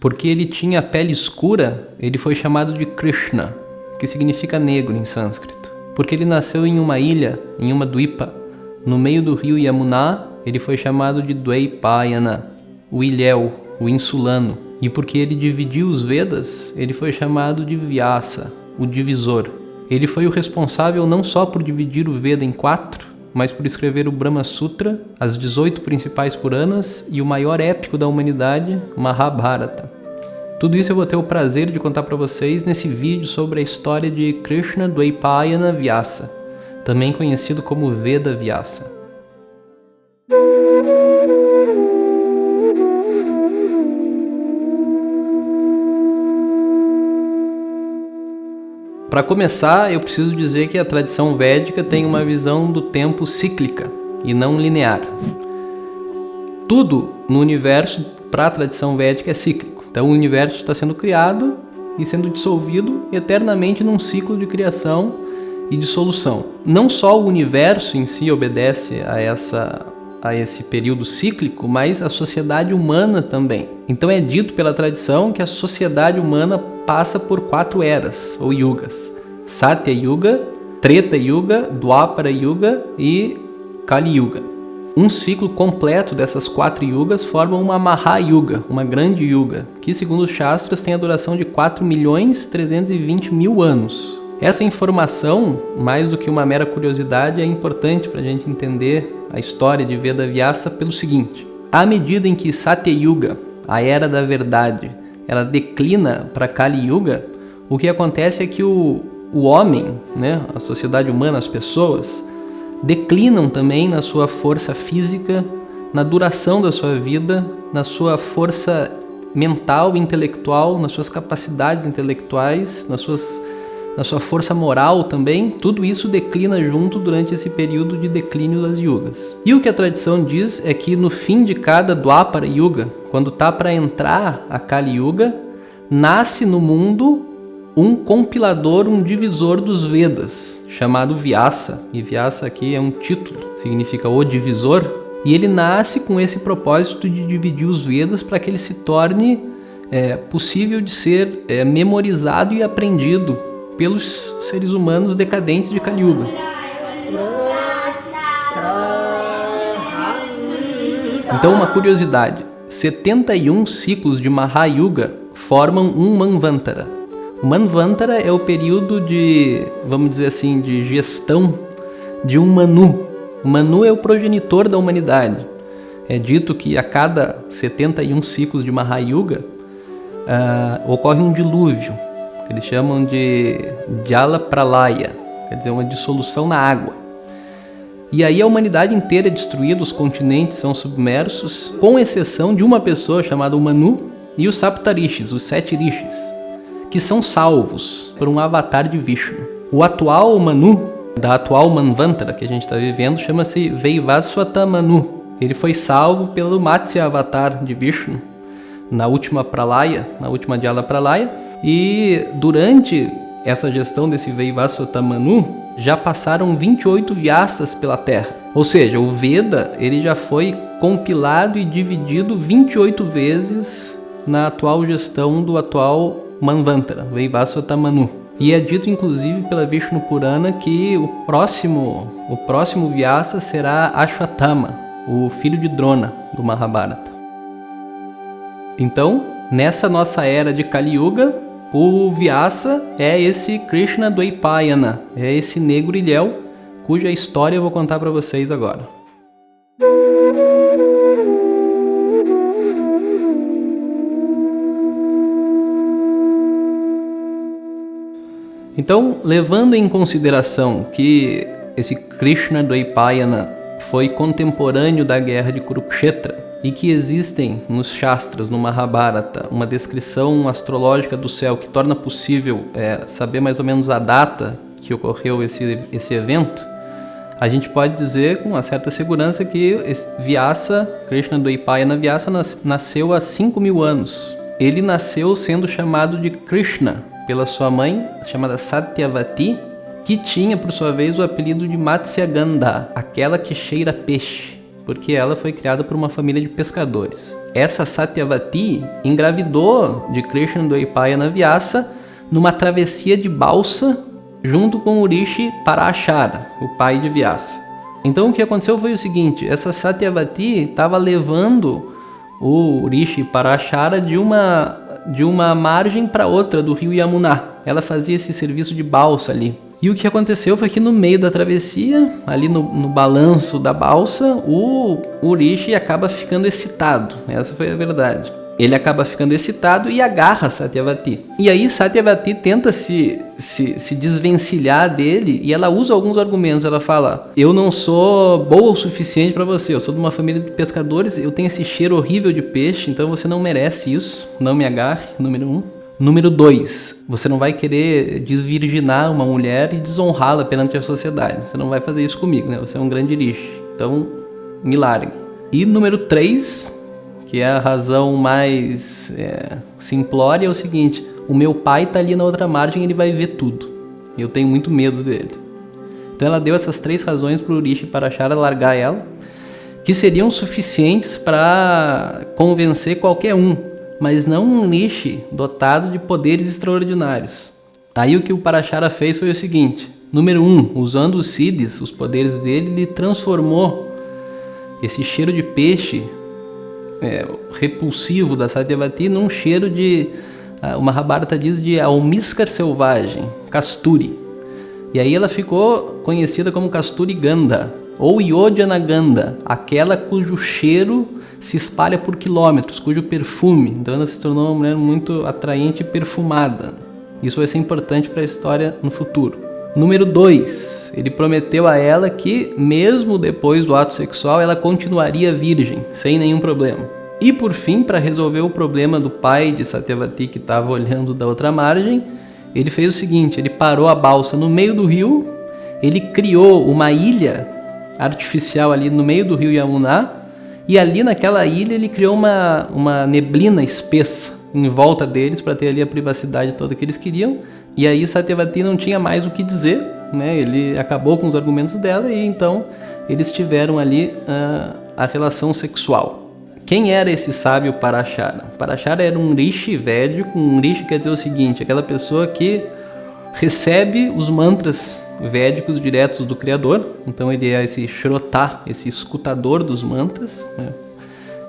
Porque ele tinha a pele escura, ele foi chamado de Krishna, que significa negro em sânscrito. Porque ele nasceu em uma ilha, em uma Dwipa, no meio do rio Yamuna, ele foi chamado de Dwaipayana, o ilhéu, o insulano. E porque ele dividiu os Vedas, ele foi chamado de Vyasa, o divisor. Ele foi o responsável não só por dividir o Veda em 4, mas por escrever o Brahma Sutra, as 18 principais Puranas e o maior épico da humanidade, Mahabharata. Tudo isso eu vou ter o prazer de contar para vocês nesse vídeo sobre a história de Krishna Dwaipayana Vyasa, também conhecido como Veda Vyasa. Para começar, eu preciso dizer que a tradição védica tem uma visão do tempo cíclica e não linear. Tudo no universo, para a tradição védica, é cíclico. Então o universo está sendo criado e sendo dissolvido eternamente num ciclo de criação e dissolução. Não só o universo em si obedece a esse período cíclico, mas a sociedade humana também. Então é dito pela tradição que a sociedade humana passa por 4 eras, ou yugas. Satya Yuga, Treta Yuga, Dwapara Yuga e Kali Yuga. Um ciclo completo dessas 4 yugas forma uma Mahayuga, uma grande yuga, que segundo os Shastras tem a duração de 4.320.000 anos. Essa informação, mais do que uma mera curiosidade, é importante para a gente entender a história de Veda Vyasa pelo seguinte: à medida em que Satya Yuga, a era da verdade, ela declina para Kali Yuga, o que acontece é que o homem, né, a sociedade humana, as pessoas, declinam também na sua força física, na duração da sua vida, na sua força mental e intelectual, nas suas capacidades intelectuais, na sua força moral também. Tudo isso declina junto durante esse período de declínio das yugas. E o que a tradição diz é que no fim de cada Dwapara Yuga, quando está para entrar a Kali Yuga, nasce no mundo um compilador, um divisor dos Vedas, chamado Vyasa. E Vyasa aqui é um título, significa o divisor. E ele nasce com esse propósito de dividir os Vedas para que ele se torne possível de ser memorizado e aprendido pelos seres humanos decadentes de Kali Yuga. Então, uma curiosidade: 71 ciclos de Mahayuga formam um Manvantara. O Manvantara é o período de, vamos dizer assim, de gestão de um Manu. O Manu é o progenitor da humanidade. É dito que a cada 71 ciclos de Mahayuga ocorre um dilúvio, que eles chamam de Jala Pralaya, quer dizer, uma dissolução na água. E aí a humanidade inteira é destruída, os continentes são submersos, com exceção de uma pessoa chamada Manu e os Saptarishis, os 7 rishis, que são salvos por um avatar de Vishnu. O atual Manu, da atual Manvantara que a gente está vivendo, chama-se Vaivasvata Manu. Ele foi salvo pelo Matsya avatar de Vishnu, na última Pralaya, na última Jala Pralaya. E durante essa gestão desse Vaivasvata Manu, já passaram 28 Vyasas pela Terra. Ou seja, o Veda ele já foi compilado e dividido 28 vezes na atual gestão do atual Manvantara, Vaivasvata Manu. E é dito inclusive pela Vishnu Purana que o próximo Vyasa será Ashwatthama, o filho de Drona do Mahabharata. Então, nessa nossa era de Kali Yuga, o Vyasa é esse Krishna Dwaipayana, é esse negro ilhéu, cuja história eu vou contar para vocês agora. Então, levando em consideração que esse Krishna Dwaipayana foi contemporâneo da guerra de Kurukshetra e que existem nos Shastras, no Mahabharata, uma descrição astrológica do céu que torna possível saber mais ou menos a data que ocorreu esse evento, a gente pode dizer com uma certa segurança que Vyasa, Krishna Dwaipayana Vyasa, nasceu há 5.000 anos. Ele nasceu sendo chamado de Krishna pela sua mãe, chamada Satyavati, que tinha, por sua vez, o apelido de Matsyagandha, aquela que cheira peixe, porque ela foi criada por uma família de pescadores. Essa Satyavati engravidou de Krishna Dvaipayana Vyasa numa travessia de balsa junto com o Rishi Parashara, o pai de Vyasa. Então o que aconteceu foi o seguinte: essa Satyavati estava levando o Rishi Parashara de uma margem para outra do rio Yamuna. Ela fazia esse serviço de balsa ali. E o que aconteceu foi que no meio da travessia, ali no balanço da balsa, o Rishi acaba ficando excitado. Essa foi a verdade. Ele acaba ficando excitado e agarra Satyavati. E aí Satyavati tenta se desvencilhar dele e ela usa alguns argumentos. Ela fala: eu não sou boa o suficiente para você, eu sou de uma família de pescadores, eu tenho esse cheiro horrível de peixe, então você não merece isso, não me agarre, número 1. Número 2, você não vai querer desvirginar uma mulher e desonrá-la perante a sociedade. Você não vai fazer isso comigo, né? Você é um grande rishi, então me largue. E número 3, que é a razão mais simplória, é o seguinte: o meu pai tá ali na outra margem, ele vai ver tudo. Eu tenho muito medo dele. Então ela deu essas 3 razões para o Rishi Parashara largar ela, que seriam suficientes para convencer qualquer um, mas não um Rishi dotado de poderes extraordinários. Aí o que o Parashara fez foi o seguinte: número 1, usando os Siddhis, os poderes dele, ele transformou esse cheiro de peixe repulsivo da Satyavati num cheiro de, o Mahabharata diz, de almíscar selvagem, Kasturi. E aí ela ficou conhecida como Kasturi Gandha, ou Yojana Gandha, aquela cujo cheiro se espalha por quilômetros, cujo perfume. Então ela se tornou uma mulher muito atraente e perfumada. Isso vai ser importante para a história no futuro. Número 2, ele prometeu a ela que, mesmo depois do ato sexual, ela continuaria virgem, sem nenhum problema. E por fim, para resolver o problema do pai de Satyavati, que estava olhando da outra margem, ele fez o seguinte: ele parou a balsa no meio do rio, ele criou uma ilha artificial ali no meio do rio Yamuna, e ali naquela ilha ele criou uma neblina espessa em volta deles para ter ali a privacidade toda que eles queriam. E aí Satyavati não tinha mais o que dizer, né? Ele acabou com os argumentos dela e então eles tiveram ali a relação sexual. Quem era esse sábio Parashara? Parashara era um rishi védico. Um rishi quer dizer o seguinte: aquela pessoa que recebe os mantras védicos diretos do Criador. Então ele é esse Shrota, esse escutador dos mantras, né?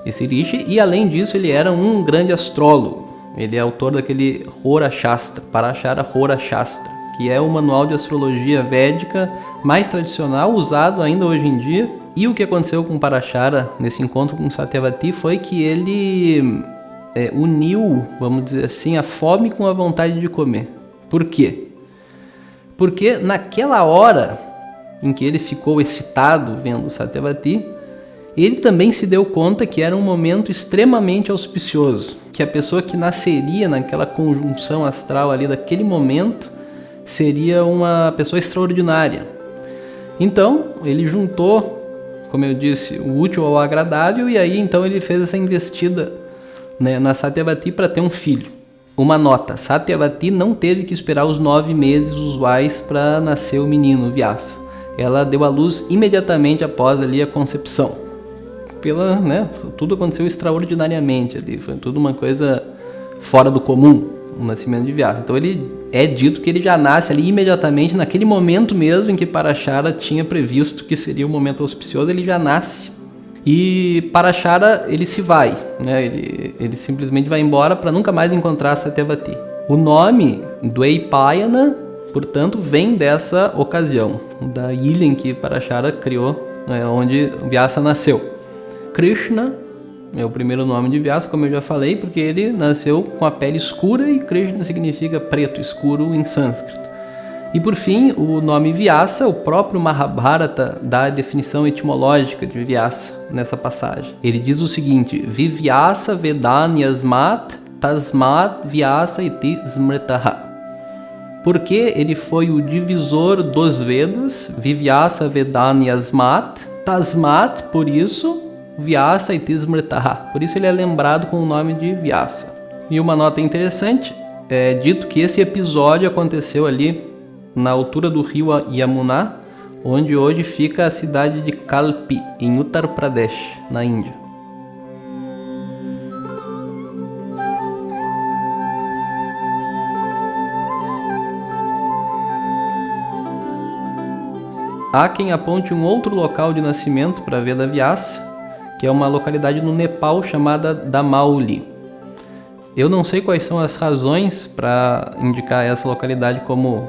Esse rishi. E além disso ele era um grande astrólogo. Ele é autor daquele Hora Shastra, Parashara Hora Shastra, que é o manual de astrologia védica mais tradicional, usado ainda hoje em dia. E o que aconteceu com Parashara nesse encontro com Satyavati foi que ele uniu, vamos dizer assim, a fome com a vontade de comer. Por quê? Porque naquela hora em que ele ficou excitado vendo Satyavati, ele também se deu conta que era um momento extremamente auspicioso, que a pessoa que nasceria naquela conjunção astral ali daquele momento seria uma pessoa extraordinária. Então ele juntou, como eu disse, o útil ao agradável, e aí então ele fez essa investida, né, na Satyavati para ter um filho. Uma nota: Satyavati não teve que esperar os 9 meses usuais para nascer o menino Vyasa. Ela deu à luz imediatamente após ali a concepção. Tudo aconteceu extraordinariamente ali, foi tudo uma coisa fora do comum, o nascimento de Vyasa. Então ele é dito que ele já nasce ali imediatamente, naquele momento mesmo em que Parashara tinha previsto que seria o momento auspicioso, ele já nasce. E Parashara, ele se vai, né? Ele simplesmente vai embora para nunca mais encontrar Satyavati. O nome Dvaipayana, portanto, vem dessa ocasião, da ilha em que Parashara criou, onde Vyasa nasceu. Krishna é o primeiro nome de Vyasa, como eu já falei, porque ele nasceu com a pele escura e Krishna significa preto, escuro em sânscrito. E por fim, o nome Vyasa, o próprio Mahabharata dá a definição etimológica de Vyasa nessa passagem. Ele diz o seguinte: Vivyasa Vedanyasmat Tasmat Vyasa iti Smritaha. Porque ele foi o divisor dos Vedas, Vivyasa Vedanyasmat Tasmat, por isso Vyasa iti Smritaha. Por isso ele é lembrado com o nome de Vyasa. E uma nota interessante, é dito que esse episódio aconteceu ali na altura do rio Yamuna, onde hoje fica a cidade de Kalpi, em Uttar Pradesh, na Índia. Há quem aponte um outro local de nascimento para Vedavyasa, que é uma localidade no Nepal chamada Damauli. Eu não sei quais são as razões para indicar essa localidade como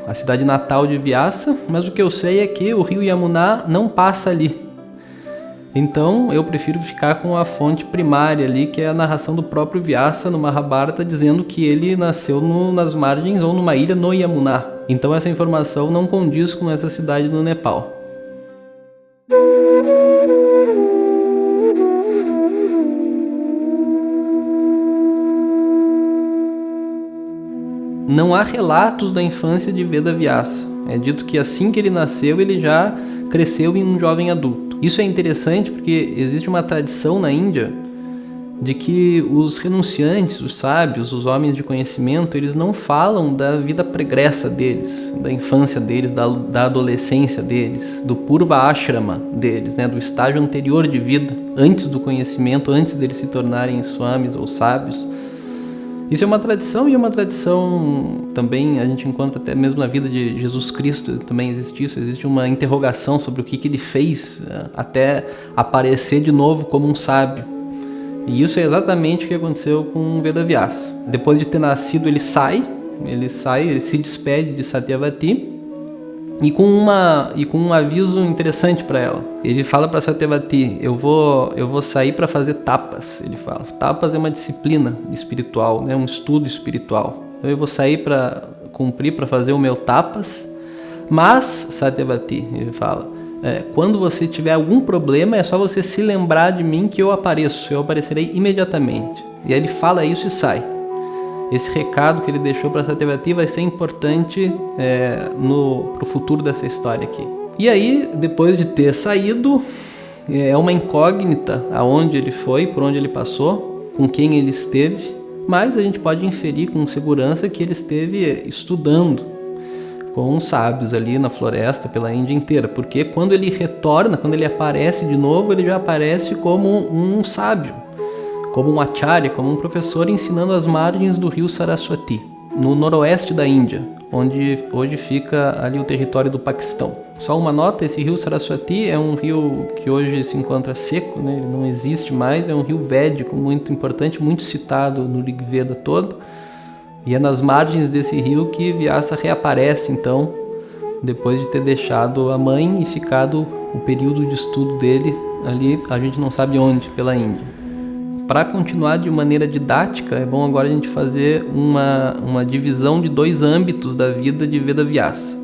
a cidade natal de Vyasa, mas o que eu sei é que o rio Yamuna não passa ali. Então eu prefiro ficar com a fonte primária ali, que é a narração do próprio Vyasa no Mahabharata, dizendo que ele nasceu nas margens ou numa ilha no Yamuna. Então essa informação não condiz com essa cidade no Nepal. Não há relatos da infância de Vedavyasa. É dito que assim que ele nasceu, ele já cresceu em um jovem adulto. Isso é interessante porque existe uma tradição na Índia de que os renunciantes, os sábios, os homens de conhecimento, eles não falam da vida pregressa deles, da infância deles, da adolescência deles, do purva ashrama deles, né, do estágio anterior de vida, antes do conhecimento, antes deles se tornarem swamis ou sábios. Isso é uma tradição, e uma tradição também a gente encontra até mesmo na vida de Jesus Cristo, também existe isso, existe uma interrogação sobre o que ele fez até aparecer de novo como um sábio. E isso é exatamente o que aconteceu com Vedavyasa. Depois de ter nascido, ele se despede de Satyavati e com um aviso interessante para ela. Ele fala para Satyavati: eu vou sair para fazer tapas. Ele fala, tapas é uma disciplina espiritual, né, um estudo espiritual. Eu vou sair para cumprir, para fazer o meu tapas. Mas, Satyavati, ele fala, quando você tiver algum problema, é só você se lembrar de mim que eu aparecerei imediatamente. E aí ele fala isso e sai. Esse recado que ele deixou para Satyavati vai ser importante pro futuro dessa história aqui. E aí, depois de ter saído, é uma incógnita aonde ele foi, por onde ele passou, com quem ele esteve, mas a gente pode inferir com segurança que ele esteve estudando com os sábios ali na floresta, pela Índia inteira, porque quando ele retorna, quando ele aparece de novo, ele já aparece como um sábio, como um acharya, como um professor ensinando às margens do rio Saraswati, no noroeste da Índia, onde hoje fica ali o território do Paquistão. Só uma nota, esse rio Saraswati é um rio que hoje se encontra seco, né? Ele não existe mais, é um rio védico muito importante, muito citado no Rig Veda todo. E é nas margens desse rio que Vyasa reaparece, então, depois de ter deixado a mãe e ficado o período de estudo dele ali, a gente não sabe onde, pela Índia. Para continuar de maneira didática, é bom agora a gente fazer uma divisão de 2 âmbitos da vida de Vedavyasa.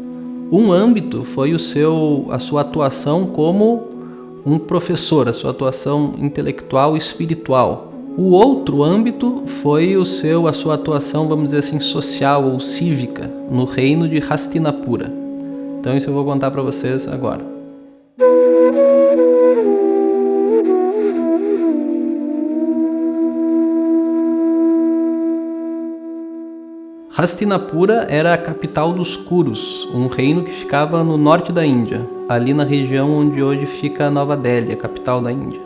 Um âmbito foi a sua atuação como um professor, a sua atuação intelectual e espiritual. O outro âmbito foi a sua atuação, vamos dizer assim, social ou cívica, no reino de Hastinapura. Então isso eu vou contar para vocês agora. Hastinapura era a capital dos Kurus, um reino que ficava no norte da Índia, ali na região onde hoje fica Nova Delhi, a capital da Índia.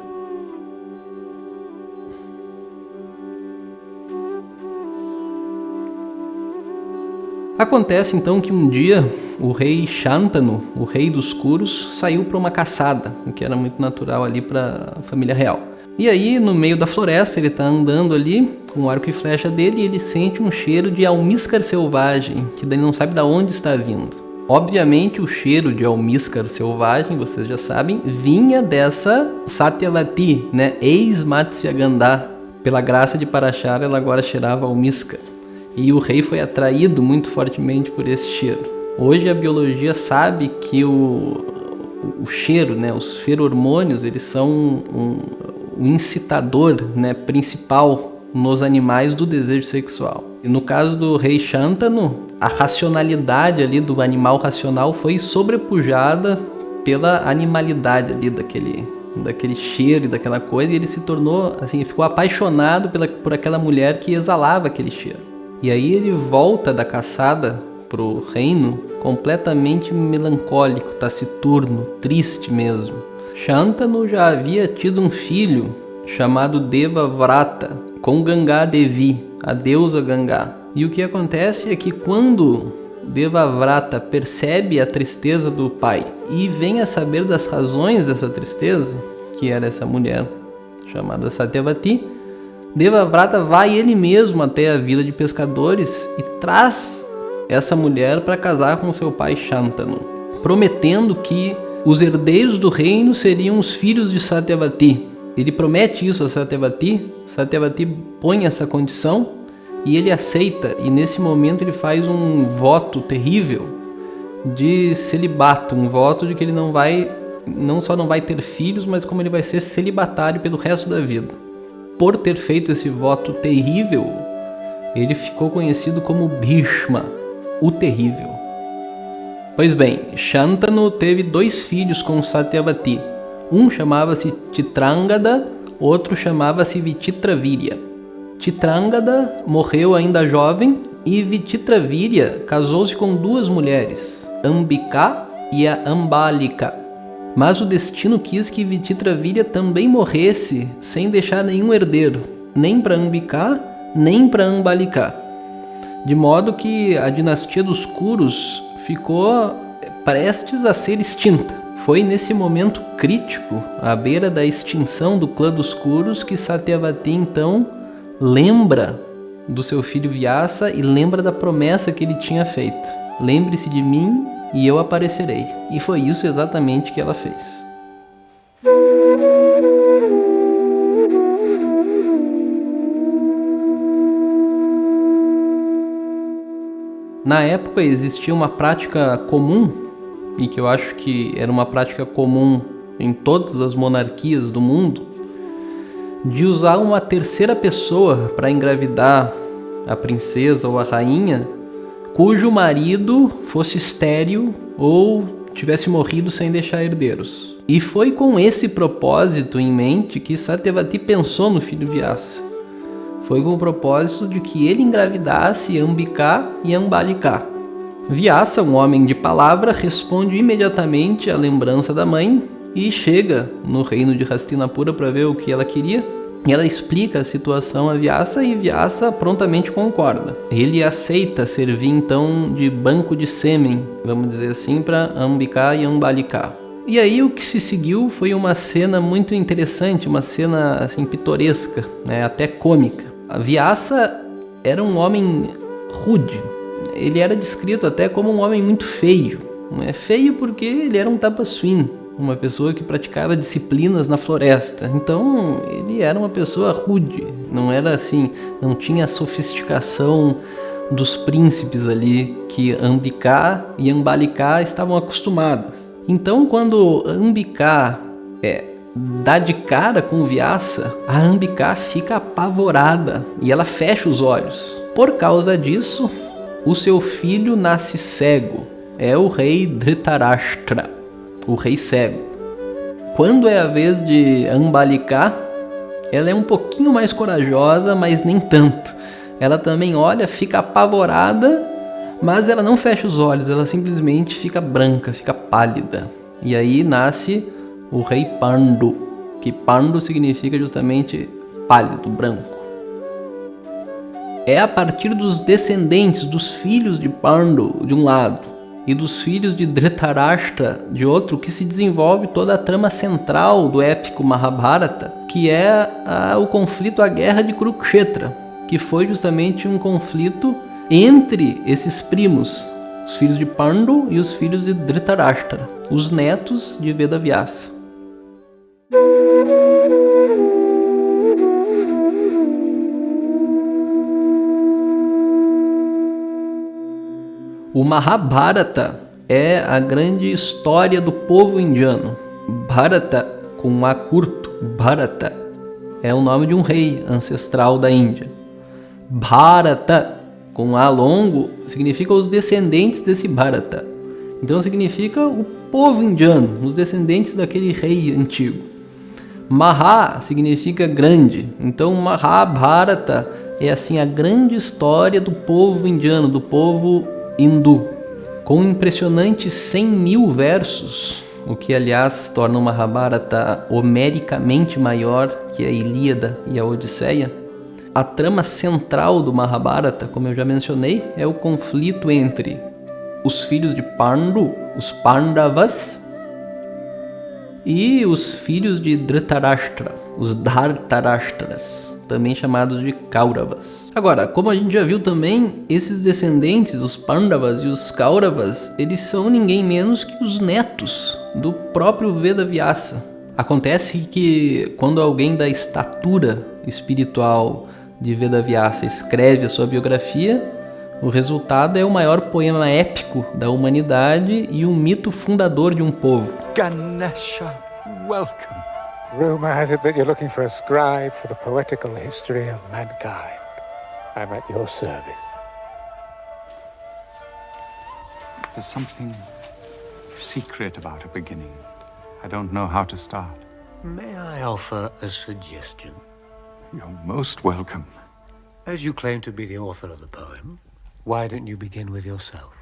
Acontece então que um dia o rei Shantanu, o rei dos Kurus, saiu para uma caçada, o que era muito natural ali para a família real. E aí, no meio da floresta, ele está andando ali com o arco e flecha dele e ele sente um cheiro de almíscar selvagem, que daí não sabe de onde está vindo. Obviamente, o cheiro de almíscar selvagem, vocês já sabem, vinha dessa Satyavati, né? Ex-Matsyagandha. Pela graça de Parashara, ela agora cheirava almíscar. E o rei foi atraído muito fortemente por esse cheiro. Hoje a biologia sabe que o cheiro, né, os feromônios, eles são o incitador, né, principal nos animais do desejo sexual. E no caso do rei Shantanu, a racionalidade ali do animal racional foi sobrepujada pela animalidade ali daquele cheiro e daquela coisa, e ele se tornou, assim, ficou apaixonado por aquela mulher que exalava aquele cheiro. E aí ele volta da caçada pro reino completamente melancólico, taciturno, triste mesmo. Shantanu já havia tido um filho chamado Devavrata com Ganga Devi, a deusa Ganga. E o que acontece é que quando Devavrata percebe a tristeza do pai e vem a saber das razões dessa tristeza, que era essa mulher chamada Satyavati, Devavrata vai ele mesmo até a vila de pescadores e traz essa mulher para casar com seu pai Shantanu, prometendo que os herdeiros do reino seriam os filhos de Satyavati. Ele promete isso a Satyavati, Satyavati põe essa condição e ele aceita, e nesse momento ele faz um voto terrível de celibato, um voto de que ele não só não vai ter filhos, mas como ele vai ser celibatário pelo resto da vida. Por ter feito esse voto terrível, ele ficou conhecido como Bhishma, o terrível. Pois bem, Shantanu teve 2 filhos com Satyavati. Um chamava-se Chitrangada, outro chamava-se Vichitravirya. Chitrangada morreu ainda jovem e Vichitravirya casou-se com 2 mulheres, Ambika e a Ambalika. Mas o destino quis que Vichitravirya também morresse sem deixar nenhum herdeiro, nem para Ambika, nem para Ambalika. De modo que a dinastia dos Kurus ficou prestes a ser extinta. Foi nesse momento crítico, à beira da extinção do clã dos Kurus, que Satyavati então lembra do seu filho Vyasa e lembra da promessa que ele tinha feito. Lembre-se de mim e eu aparecerei. E foi isso exatamente que ela fez. Na época existia uma prática comum, e que eu acho que era uma prática comum em todas as monarquias do mundo, de usar uma terceira pessoa para engravidar a princesa ou a rainha, cujo marido fosse estéril ou tivesse morrido sem deixar herdeiros. E foi com esse propósito em mente que Satyavati pensou no filho Vyasa. Foi com o propósito de que ele engravidasse Ambika e Ambalika. Vyasa, um homem de palavra, responde imediatamente à lembrança da mãe e chega no reino de Hastinapura para ver o que ela queria. Ela explica a situação a Vyasa e Vyasa prontamente concorda. Ele aceita servir então de banco de sêmen, vamos dizer assim, para Ambika e Ambalika. E aí o que se seguiu foi uma cena muito interessante, uma cena assim pitoresca, né, até cômica. A Vyasa era um homem rude. Ele era descrito até como um homem muito feio. Não é feio porque ele era um tapaswin, uma pessoa que praticava disciplinas na floresta. Então ele era uma pessoa rude, não era assim, não tinha a sofisticação dos príncipes ali que Ambika e Ambalika estavam acostumados. Então quando Ambika dá de cara com Vyasa, a Ambika fica apavorada e ela fecha os olhos. Por causa disso, o seu filho nasce cego. É o rei Dhritarashtra, o rei cego. Quando é a vez de Ambalika, ela é um pouquinho mais corajosa, mas nem tanto. Ela também olha, fica apavorada, mas ela não fecha os olhos, ela simplesmente fica branca, fica pálida. E aí nasce o rei Pandu, que Pandu significa justamente pálido, branco. É a partir dos descendentes, dos filhos de Pandu, de um lado, e dos filhos de Dhritarashtra, de outro, que se desenvolve toda a trama central do épico Mahabharata, que é o conflito, a guerra de Kurukshetra, que foi justamente um conflito entre esses primos, os filhos de Pandu e os filhos de Dhritarashtra, os netos de Vedavyasa. O Mahabharata é a grande história do povo indiano. Bharata, com um A curto, Bharata, é o nome de um rei ancestral da Índia. Bharata, com A longo, significa os descendentes desse Bharata. Então significa o povo indiano, os descendentes daquele rei antigo. Maha significa grande. Então Mahabharata é assim a grande história do povo indiano, do povo hindu, com impressionantes 100.000 versos, o que aliás torna o Mahabharata homericamente maior que a Ilíada e a Odisseia. A trama central do Mahabharata, como eu já mencionei, é o conflito entre os filhos de Pandu, os Pandavas, e os filhos de Dhritarashtra, os Dhartarashtras, também chamados de Kauravas. Agora, como a gente já viu também, esses descendentes, os Pandavas e os Kauravas, eles são ninguém menos que os netos do próprio Vedavyasa. Acontece que quando alguém da estatura espiritual de Vedavyasa escreve a sua biografia, o resultado é o maior poema épico da humanidade e um mito fundador de um povo. Ganesha, welcome. Rumor has it that you're looking for a scribe for the poetical history of mankind. I'm at your service. There's something secret about a beginning. I don't know how to start. May I offer a suggestion? You're most welcome. As you claim to be the author of the poem, why don't you begin with yourself?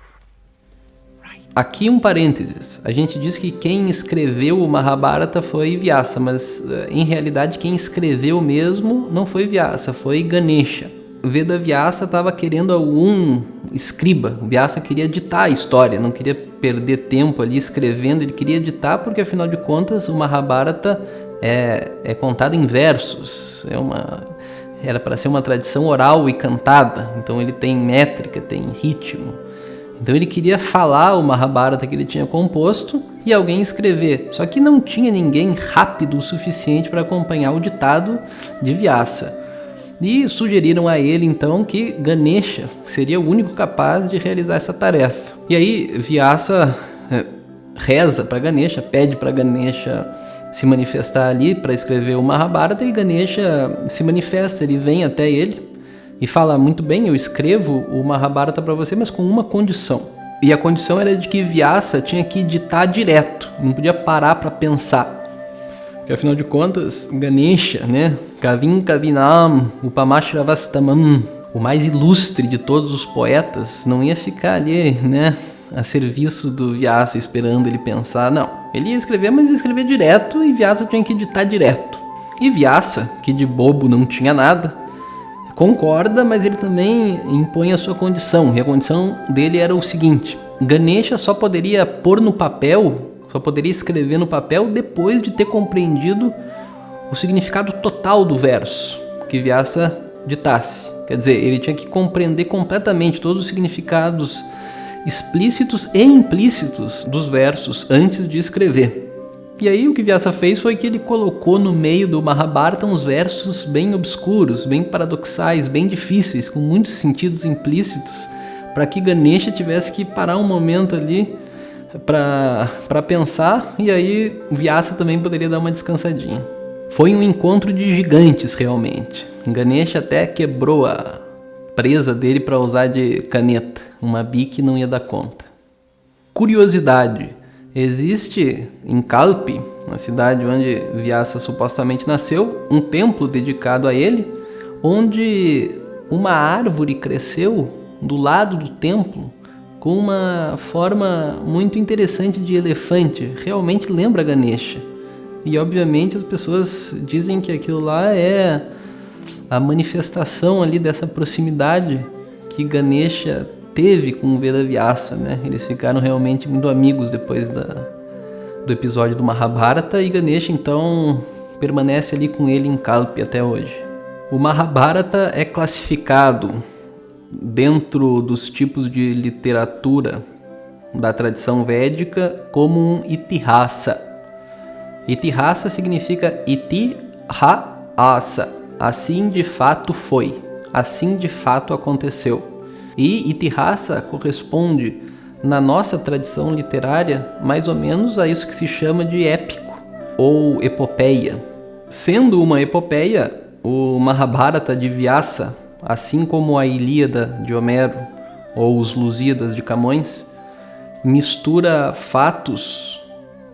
Aqui um parênteses, a gente diz que quem escreveu o Mahabharata foi Vyasa, mas em realidade quem escreveu mesmo não foi Vyasa, foi Ganesha. Vedavyasa estava querendo algum escriba, Vyasa queria ditar a história, não queria perder tempo ali escrevendo, ele queria ditar porque afinal de contas o Mahabharata é contado em versos, era para ser uma tradição oral e cantada, então ele tem métrica, tem ritmo. Então ele queria falar o Mahabharata que ele tinha composto e alguém escrever. Só que não tinha ninguém rápido o suficiente para acompanhar o ditado de Vyasa. E sugeriram a ele então que Ganesha seria o único capaz de realizar essa tarefa. E aí Vyasa reza para Ganesha, pede para Ganesha se manifestar ali para escrever o Mahabharata, e Ganesha se manifesta, ele vem até ele e fala: muito bem, eu escrevo o Mahabharata para você, mas com uma condição. E a condição era de que Vyasa tinha que ditar direto, não podia parar para pensar. Porque afinal de contas, Ganesha, Kavin Kavinam, Upamashravastamam, o mais ilustre de todos os poetas, não ia ficar ali, a serviço do Vyasa esperando ele pensar. Não, ele ia escrever, mas ia escrever direto, e Vyasa tinha que ditar direto. E Vyasa, que de bobo não tinha nada, concorda, mas ele também impõe a sua condição, e a condição dele era o seguinte: Ganesha só poderia pôr no papel, só poderia escrever no papel depois de ter compreendido o significado total do verso que Vyasa ditasse. Quer dizer, ele tinha que compreender completamente todos os significados explícitos e implícitos dos versos antes de escrever. E aí o que Vyasa fez foi que ele colocou no meio do Mahabharata uns versos bem obscuros, bem paradoxais, bem difíceis, com muitos sentidos implícitos, para que Ganesha tivesse que parar um momento ali para pensar, e aí Vyasa também poderia dar uma descansadinha. Foi um encontro de gigantes realmente. Ganesha até quebrou a presa dele para usar de caneta, uma bique não ia dar conta. Curiosidade: existe em Kalpi, na cidade onde Vyasa supostamente nasceu, um templo dedicado a ele, onde uma árvore cresceu do lado do templo com uma forma muito interessante de elefante. Realmente lembra Ganesha. E obviamente as pessoas dizem que aquilo lá é a manifestação ali dessa proximidade que Ganesha teve com o Vedavyasa, Eles ficaram realmente muito amigos depois do episódio do Mahabharata, e Ganesha então permanece ali com ele em Kalpi até hoje. O Mahabharata é classificado dentro dos tipos de literatura da tradição védica como um itihasa. Itihasa significa iti-ha-asa, assim de fato foi, assim de fato aconteceu. E itihasa corresponde, na nossa tradição literária, mais ou menos a isso que se chama de épico ou epopeia. Sendo uma epopeia, o Mahabharata de Vyasa, assim como a Ilíada de Homero ou os Lusíadas de Camões, mistura fatos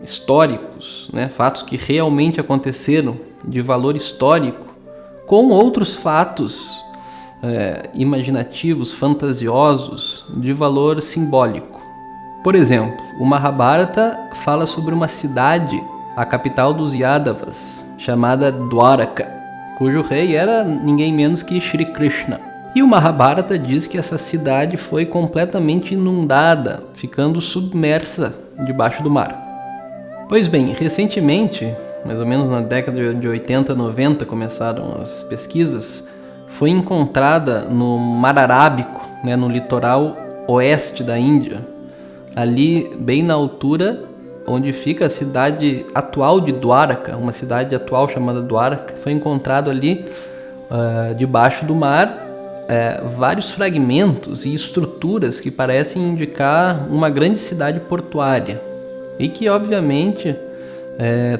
históricos, fatos que realmente aconteceram, de valor histórico, com outros fatos imaginativos, fantasiosos, de valor simbólico. Por exemplo, o Mahabharata fala sobre uma cidade, a capital dos Yadavas, chamada Dwaraka, cujo rei era ninguém menos que Shri Krishna. E o Mahabharata diz que essa cidade foi completamente inundada, ficando submersa debaixo do mar. Pois bem, recentemente, mais ou menos na década de 80, 90, começaram as pesquisas, foi encontrada no Mar Arábico, no litoral oeste da Índia, ali bem na altura onde fica a cidade atual de Dwaraka, uma cidade atual chamada Dwaraka, foi encontrado ali debaixo do mar vários fragmentos e estruturas que parecem indicar uma grande cidade portuária e que obviamente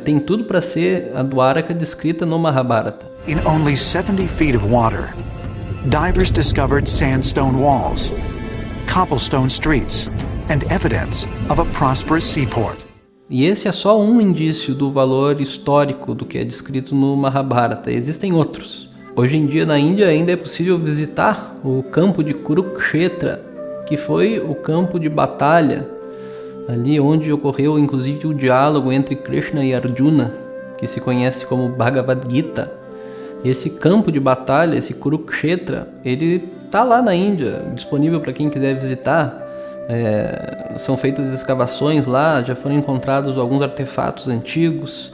tem tudo para ser a Dwaraka descrita no Mahabharata. In only 70 feet of water, divers discovered sandstone walls, cobblestone streets, and evidence of a prosperous seaport. E esse é só um indício do valor histórico do que é descrito no Mahabharata. Existem outros. Hoje em dia na Índia ainda é possível visitar o campo de Kurukshetra, que foi o campo de batalha, ali onde ocorreu inclusive o diálogo entre Krishna e Arjuna, que se conhece como Bhagavad Gita. Esse campo de batalha, esse Kurukshetra, ele está lá na Índia, disponível para quem quiser visitar. São feitas escavações lá, já foram encontrados alguns artefatos antigos.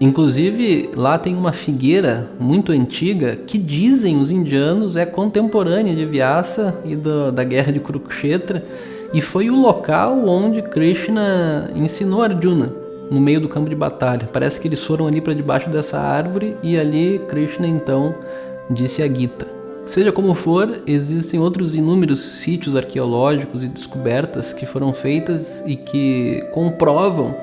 Inclusive, lá tem uma figueira muito antiga que dizem os indianos é contemporânea de Vyasa e da guerra de Kurukshetra, e foi o local onde Krishna ensinou Arjuna, no meio do campo de batalha. Parece que eles foram ali para debaixo dessa árvore e ali Krishna então disse a Gita. Seja como for, existem outros inúmeros sítios arqueológicos e descobertas que foram feitas e que comprovam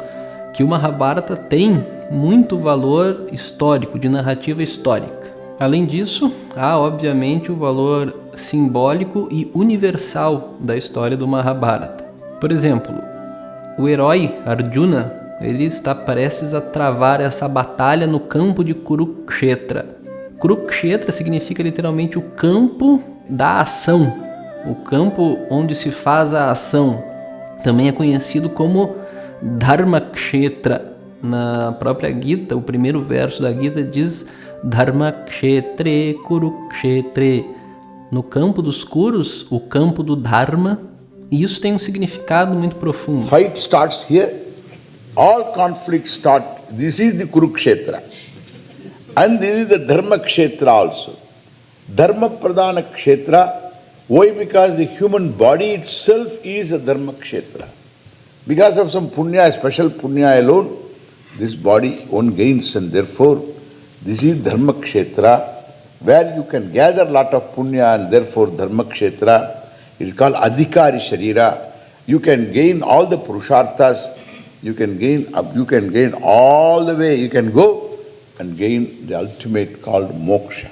que o Mahabharata tem muito valor histórico, de narrativa histórica. Além disso, há obviamente o valor simbólico e universal da história do Mahabharata. Por exemplo, o herói Arjuna, ele está prestes a travar essa batalha no campo de Kurukshetra. Kurukshetra significa literalmente o campo da ação, o campo onde se faz a ação. Também é conhecido como Dharmakshetra. Na própria Gita, o primeiro verso da Gita diz Dharmakshetre Kurukshetre. No campo dos Kurus, o campo do Dharma, e isso tem um significado muito profundo. Fight starts here. All conflicts start. This is the Kurukshetra. And this is the Dharma Kshetra also. Dharma Pradhana Kshetra. Why? Because the human body itself is a Dharma Kshetra. Because of some punya, special punya alone, this body one gains, and therefore this is Dharma Kshetra, where you can gather lot of punya, and therefore Dharma Kshetra is called Adhikari Sharira. You can gain all the Purusharthas, you can gain all the way, you can go and gain the ultimate called moksha.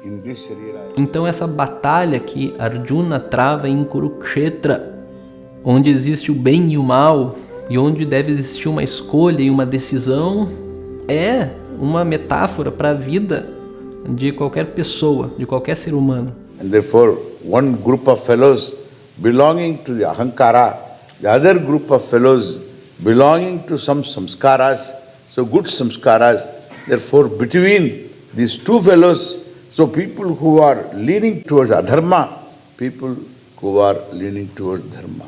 In this Sharira. Então essa batalha que Arjuna trava em Kurukshetra, onde existe o bem e o mal, e onde deve existir uma escolha e uma decisão, é uma metáfora para a vida de qualquer pessoa, de qualquer ser humano. And therefore, one group of fellows belonging to the Ahankara, the other group of fellows belonging to some samskaras, so good samskaras. Therefore, between these two fellows, so people who are leaning towards adharma, people who are leaning towards dharma.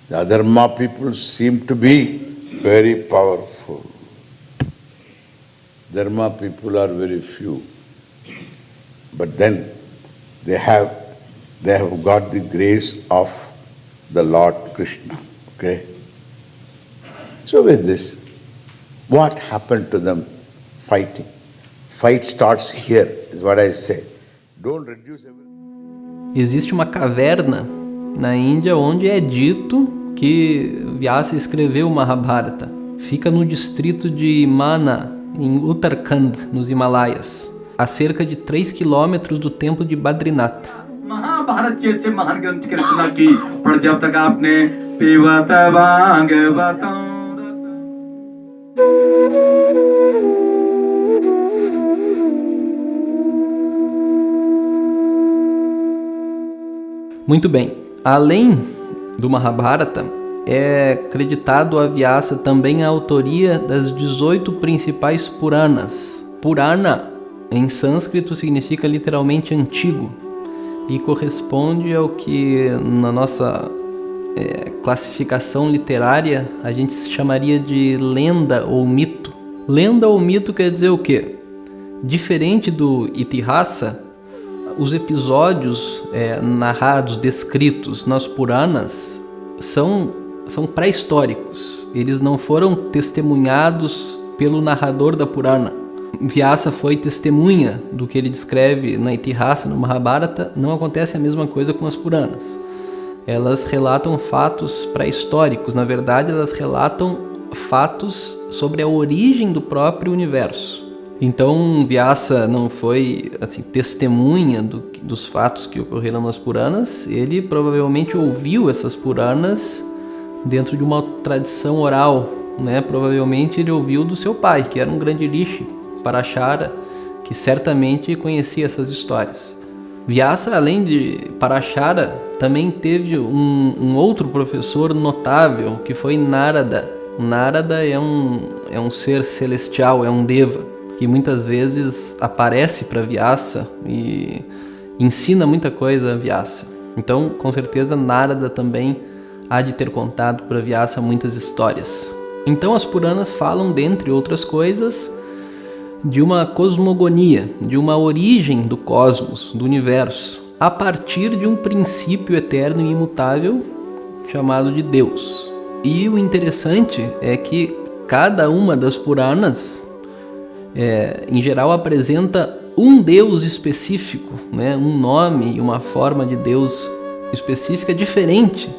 The adharma people seem to be very powerful. Dharma people are very few. But then they have got the grace of the Lord Krishna. Okay? So with this, what happened to them? Fighting. Fight starts here, is what I say. Don't reduce everything. Existe uma caverna na Índia onde é dito que Vyasa escreveu o Mahabharata. Fica no distrito de Mana, em Uttarakhand, nos Himalaias, a cerca de 3 quilômetros do templo de Badrinath. Mahabharat जैसे महान ग्रंथ की रचना की पर जब तक आपने पीवत Bhagavatam Muito bem. Além do Mahabharata, é acreditado a Vyasa também a autoria das 18 principais Puranas. Purana, em sânscrito, significa literalmente antigo e corresponde ao que na nossa classificação literária a gente chamaria de lenda ou mito. Lenda ou mito quer dizer o quê? Diferente do Itihasa, os episódios narrados, descritos nas Puranas são pré-históricos. Eles não foram testemunhados pelo narrador da Purana. Vyasa foi testemunha do que ele descreve na Itihasa, no Mahabharata. Não acontece a mesma coisa com as Puranas. Elas relatam fatos pré-históricos. Na verdade, elas relatam fatos sobre a origem do próprio universo. Então, Vyasa não foi testemunha dos fatos que ocorreram nas Puranas. Ele provavelmente ouviu essas Puranas dentro de uma tradição oral, né? Provavelmente ele ouviu do seu pai, que era um grande rishi, Parashara, que certamente conhecia essas histórias. Vyasa, além de Parashara, também teve um outro professor notável, que foi Narada. Narada é um ser celestial, é um deva, que muitas vezes aparece para Vyasa e ensina muita coisa a Vyasa. Então, com certeza, Narada também há de ter contado para Vyasa muitas histórias. Então, as Puranas falam, dentre outras coisas, de uma cosmogonia, de uma origem do cosmos, do universo, a partir de um princípio eterno e imutável chamado de Deus. E o interessante é que cada uma das Puranas, em geral, apresenta um Deus específico, né? Um nome e uma forma de Deus específica diferente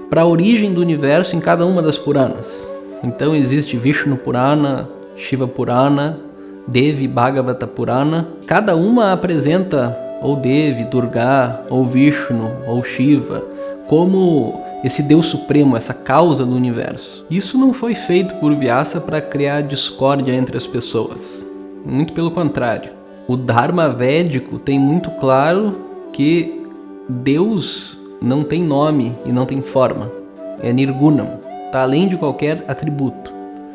para a origem do universo em cada uma das Puranas. Então existe Vishnu Purana, Shiva Purana, Devi Bhagavata Purana. Cada uma apresenta ou Devi, Durga, ou Vishnu, ou Shiva, como esse Deus supremo, essa causa do universo. Isso não foi feito por Vyasa para criar discórdia entre as pessoas. Muito pelo contrário. O Dharma védico tem muito claro que Deus não tem nome e não tem forma. É Nirgunam, está além de qualquer atributo.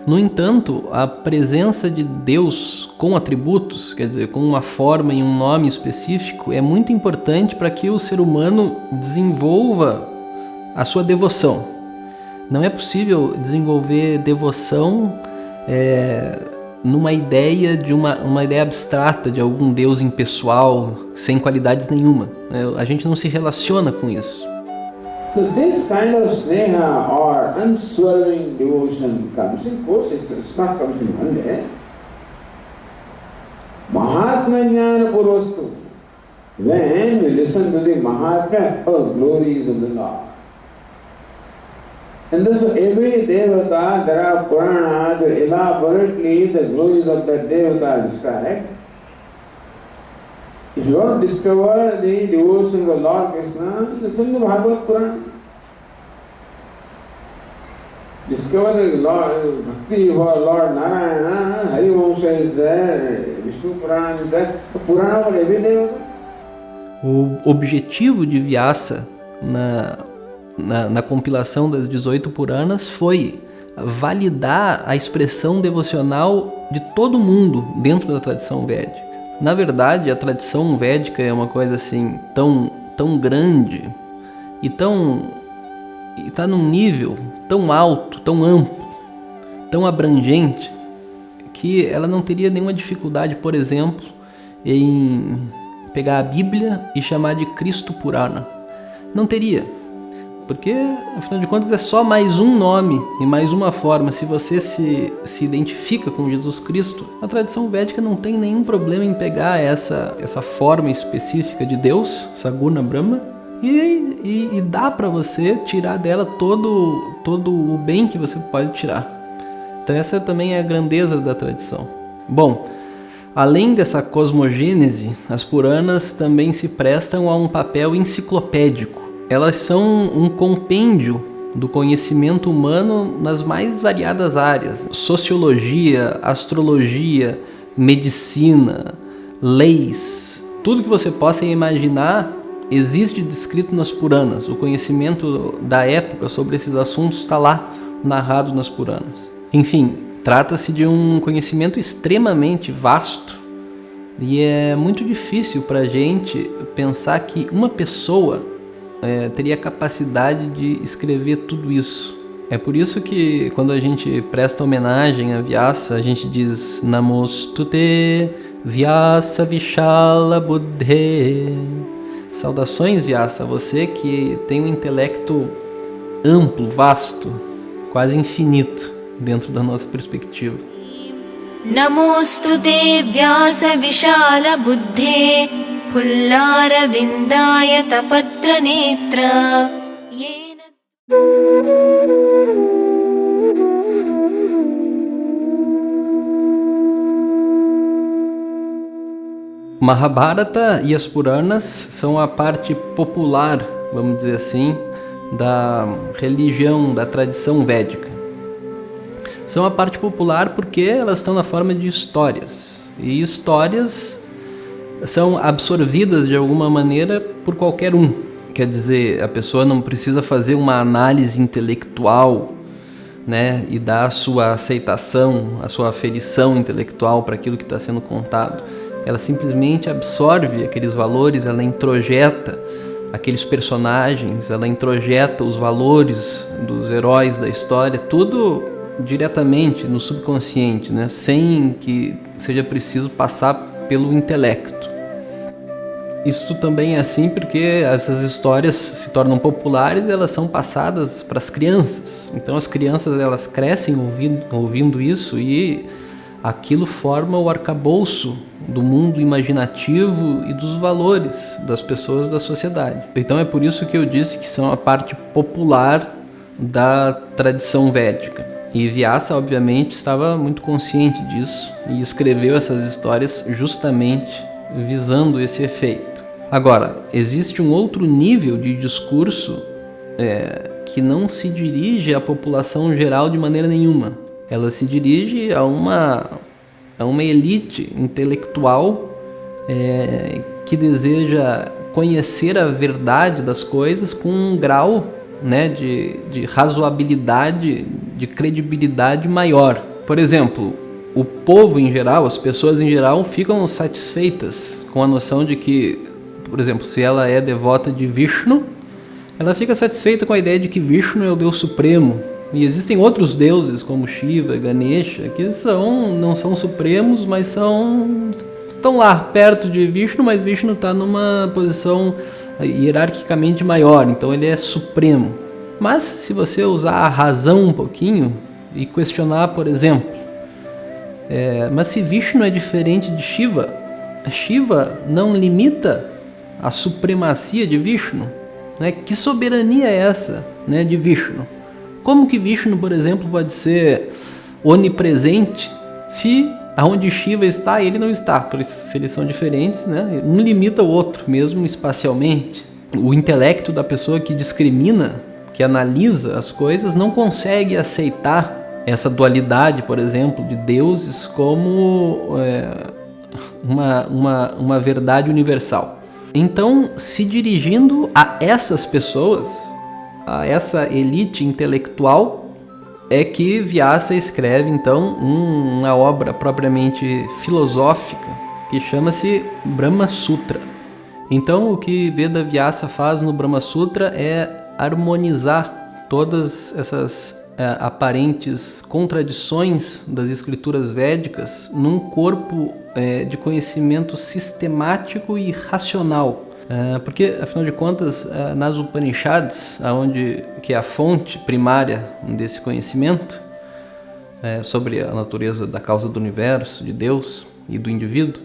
No entanto, a presença de Deus com atributos, quer dizer, com uma forma e um nome específico, é muito importante para que o ser humano desenvolva a sua devoção. Não é possível desenvolver devoção numa ideia de uma ideia abstrata de algum Deus impessoal, sem qualidades nenhuma. A gente não se relaciona com isso. So this kind of sneha or unswerving devotion comes. Of course, it's not comes in one day. Mahatma Jnana Purvastu. When we listen to the Mahatma or glories of the Lord. And thus for every Devata, there are Puranas where elaborately the glories of that Devata are described. If you want to discover the devotion of Lord Krishna, listen to Bhagavad Purana. Discover the Lord, Bhakti for Lord Narayana, Hari Vamsa is there, Vishnu Purana is there, the Purana for every Devata. O objetivo de Vyasa na compilação das 18 Puranas foi validar a expressão devocional de todo mundo dentro da tradição védica. Na verdade, a tradição védica é uma coisa assim tão grande e está num nível tão alto, tão amplo, tão abrangente, que ela não teria nenhuma dificuldade, por exemplo, em pegar a Bíblia e chamar de Cristo Purana. Não teria, porque, afinal de contas, é só mais um nome e mais uma forma. Se você se identifica com Jesus Cristo, a tradição védica não tem nenhum problema em pegar essa forma específica de Deus, Saguna Brahma, e dá para você tirar dela todo o bem que você pode tirar. Então essa também é a grandeza da tradição. Bom, além dessa cosmogênese, as Puranas também se prestam a um papel enciclopédico. Elas são um compêndio do conhecimento humano nas mais variadas áreas. Sociologia, astrologia, medicina, leis, tudo que você possa imaginar existe descrito nas Puranas. O conhecimento da época sobre esses assuntos está lá, narrado nas Puranas. Enfim, trata-se de um conhecimento extremamente vasto e é muito difícil para a gente pensar que uma pessoa teria capacidade de escrever tudo isso. É por isso que quando a gente presta homenagem a Vyasa, a gente diz Namostute Vyasa Vishala Buddhe. Saudações, Vyasa, você que tem um intelecto amplo, vasto, quase infinito dentro da nossa perspectiva. Namostute Vyasa Vishala Buddhe Pullara Vindaya Tapatra Netra. Mahabharata e as Puranas são a parte popular, vamos dizer assim, da religião, da tradição védica. São a parte popular porque elas estão na forma de histórias. E histórias são absorvidas de alguma maneira por qualquer um. Quer dizer, a pessoa não precisa fazer uma análise intelectual, né, e dar a sua aceitação, a sua aferição intelectual para aquilo que está sendo contado. Ela simplesmente absorve aqueles valores, ela introjeta aqueles personagens, ela introjeta os valores dos heróis da história, tudo diretamente no subconsciente, né? Sem que seja preciso passar pelo intelecto. Isso também é assim porque essas histórias se tornam populares e elas são passadas para as crianças. Então as crianças elas crescem ouvindo isso e aquilo forma o arcabouço do mundo imaginativo e dos valores das pessoas da sociedade. Então é por isso que eu disse que são a parte popular da tradição védica. E Vyasa, obviamente, estava muito consciente disso e escreveu essas histórias justamente visando esse efeito. Agora, existe um outro nível de discurso que não se dirige à população geral de maneira nenhuma. Ela se dirige a uma elite intelectual que deseja conhecer a verdade das coisas com um grau, né, de razoabilidade, de credibilidade maior. Por exemplo, o povo em geral, as pessoas em geral ficam satisfeitas com a noção de que, por exemplo, se ela é devota de Vishnu, ela fica satisfeita com a ideia de que Vishnu é o Deus Supremo. E existem outros deuses como Shiva, Ganesha, que não são supremos, mas estão lá perto de Vishnu, mas Vishnu está numa posição hierarquicamente maior, então ele é supremo. Mas se você usar a razão um pouquinho e questionar, por exemplo, mas se Vishnu é diferente de Shiva, Shiva não limita a supremacia de Vishnu, né? Que soberania é essa, né, de Vishnu? Como que Vishnu, por exemplo, pode ser onipresente se aonde Shiva está, ele não está? Por isso, se eles são diferentes, né? Um limita o outro, mesmo espacialmente. O intelecto da pessoa que discrimina, que analisa as coisas, não consegue aceitar essa dualidade, por exemplo, de deuses como uma verdade universal. Então, se dirigindo a essas pessoas, a essa elite intelectual, é que Vyasa escreve então uma obra propriamente filosófica que chama-se Brahma Sutra. Então o que Veda Vyasa faz no Brahma Sutra é harmonizar todas essas aparentes contradições das escrituras védicas num corpo de conhecimento sistemático e racional. Porque, afinal de contas, nas Upanishads, que é a fonte primária desse conhecimento sobre a natureza da causa do universo, de Deus e do indivíduo,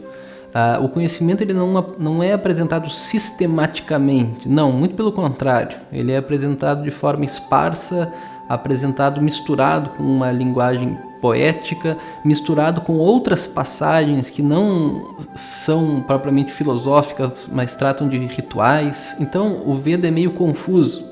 o conhecimento ele não é apresentado sistematicamente, não, muito pelo contrário, ele é apresentado de forma esparsa, apresentado misturado com uma linguagem poética, misturado com outras passagens que não são propriamente filosóficas, mas tratam de rituais. Então o Veda é meio confuso.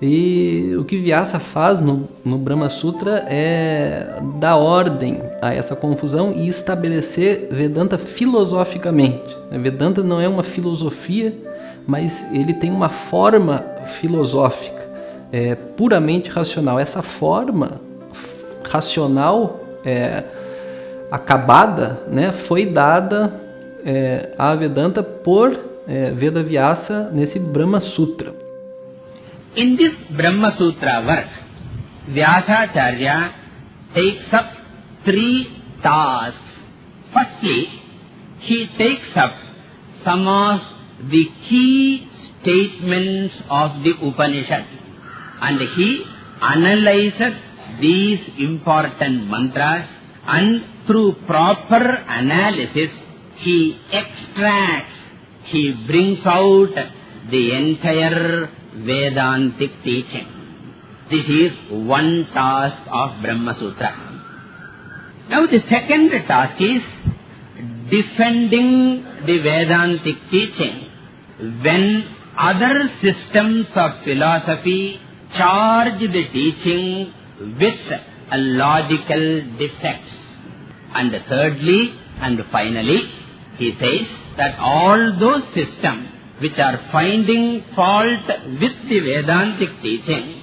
E o que Vyasa faz no Brahma Sutra é dar ordem a essa confusão e estabelecer Vedanta filosoficamente. Vedanta não é uma filosofia, mas ele tem uma forma filosófica, puramente racional. Essa forma racional acabada, né, foi dada a Vedanta por Vedavyasa nesse Brahma Sutra. In this Brahma Sutra work, Vyasacharya takes up 3 tasks. Firstly, he takes up some of the key statements of the Upanishad and he analyzes these important mantras, and through proper analysis he extracts, he brings out the entire Vedantic teaching. This is one task of Brahma Sutra. Now the second task is defending the Vedantic teaching when other systems of philosophy charge the teaching with logical defects. And thirdly and finally, he says that all those systems which are finding fault with the Vedantic teaching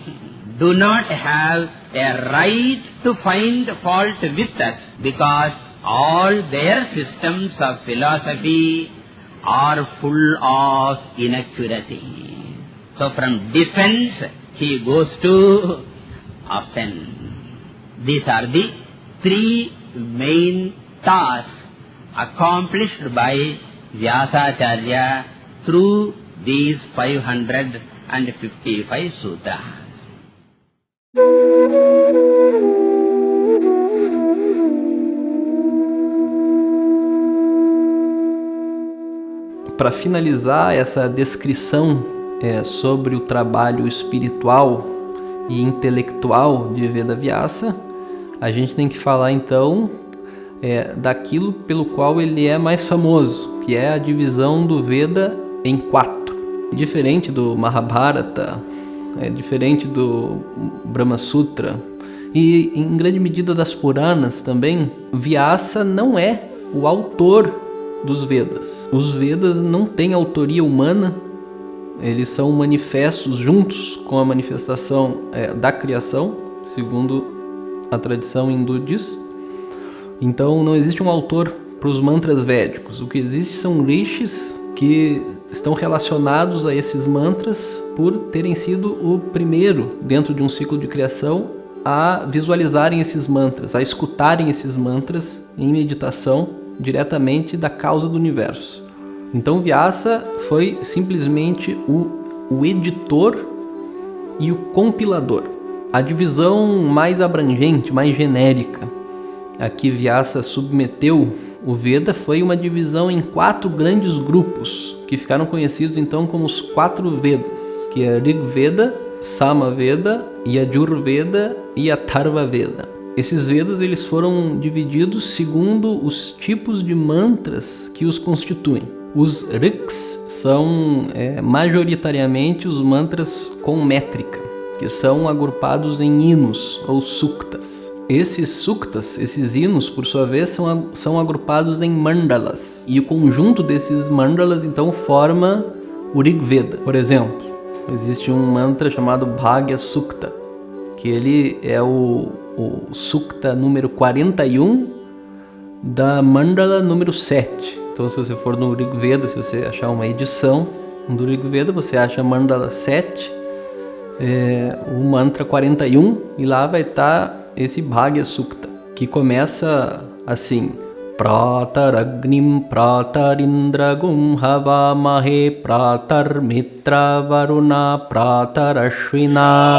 do not have a right to find fault with us, because all their systems of philosophy are full of inaccuracy. So from defense he goes to offense. These are the 3 main tasks accomplished by Vyasacharya through these 555 sutras. Para finalizar essa descrição sobre o trabalho espiritual e intelectual de Vedavyasa, a gente tem que falar então daquilo pelo qual ele é mais famoso, que é a divisão do Veda em 4. Diferente do Mahabharata, diferente do Brahma Sutra e em grande medida das Puranas também, Vyasa não é o autor dos Vedas. Os Vedas não têm autoria humana, eles são manifestos juntos com a manifestação da criação, segundo a tradição hindu diz. Então não existe um autor para os mantras védicos. O que existe são rishis que estão relacionados a esses mantras por terem sido o primeiro, dentro de um ciclo de criação, a visualizarem esses mantras, a escutarem esses mantras em meditação diretamente da causa do universo. Então Vyasa foi simplesmente o editor e o compilador. A divisão mais abrangente, mais genérica, a que Vyasa submeteu o Veda foi uma divisão em 4 grandes grupos, que ficaram conhecidos então como os 4 Vedas, que é Rig Veda, Sama Veda, Yajurveda e Atharva Veda. Esses Vedas eles foram divididos segundo os tipos de mantras que os constituem. Os Riks são majoritariamente os mantras com métrica, que são agrupados em hinos ou suktas. Esses suktas, esses hinos, por sua vez, são agrupados em mandalas. E o conjunto desses mandalas, então, forma o Rig Veda. Por exemplo, existe um mantra chamado Bhagya Sukta, que ele é o sukta número 41 da mandala número 7. Então, se você for no Rig Veda, se você achar uma edição do Rig Veda, você acha mandala 7, o mantra 41, e lá vai estar esse Bhagya Sukta, que começa assim: Prataragnim Pratarindragum Havamahe Pratar Mitra Varuna Pratarashvina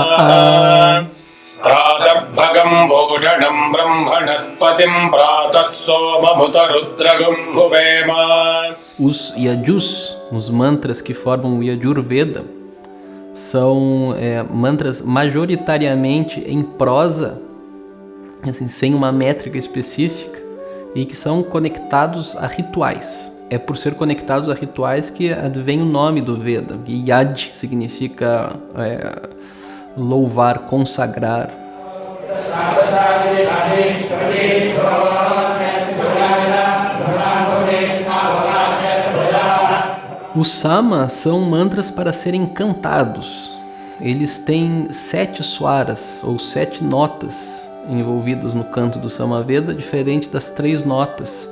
Pratarbhagam Bhushanam Brahmanaspatim Pratas Somamutaruddragum Huvema. Os Yajus, os mantras que formam o Yajurveda, são mantras majoritariamente em prosa, assim, sem uma métrica específica, e que são conectados a rituais. É por ser conectados a rituais que advém o nome do Veda. Yaj significa louvar, consagrar. Os sama são mantras para serem cantados. Eles têm 7 swaras, ou 7 notas envolvidas no canto do Samaveda, diferente das 3 notas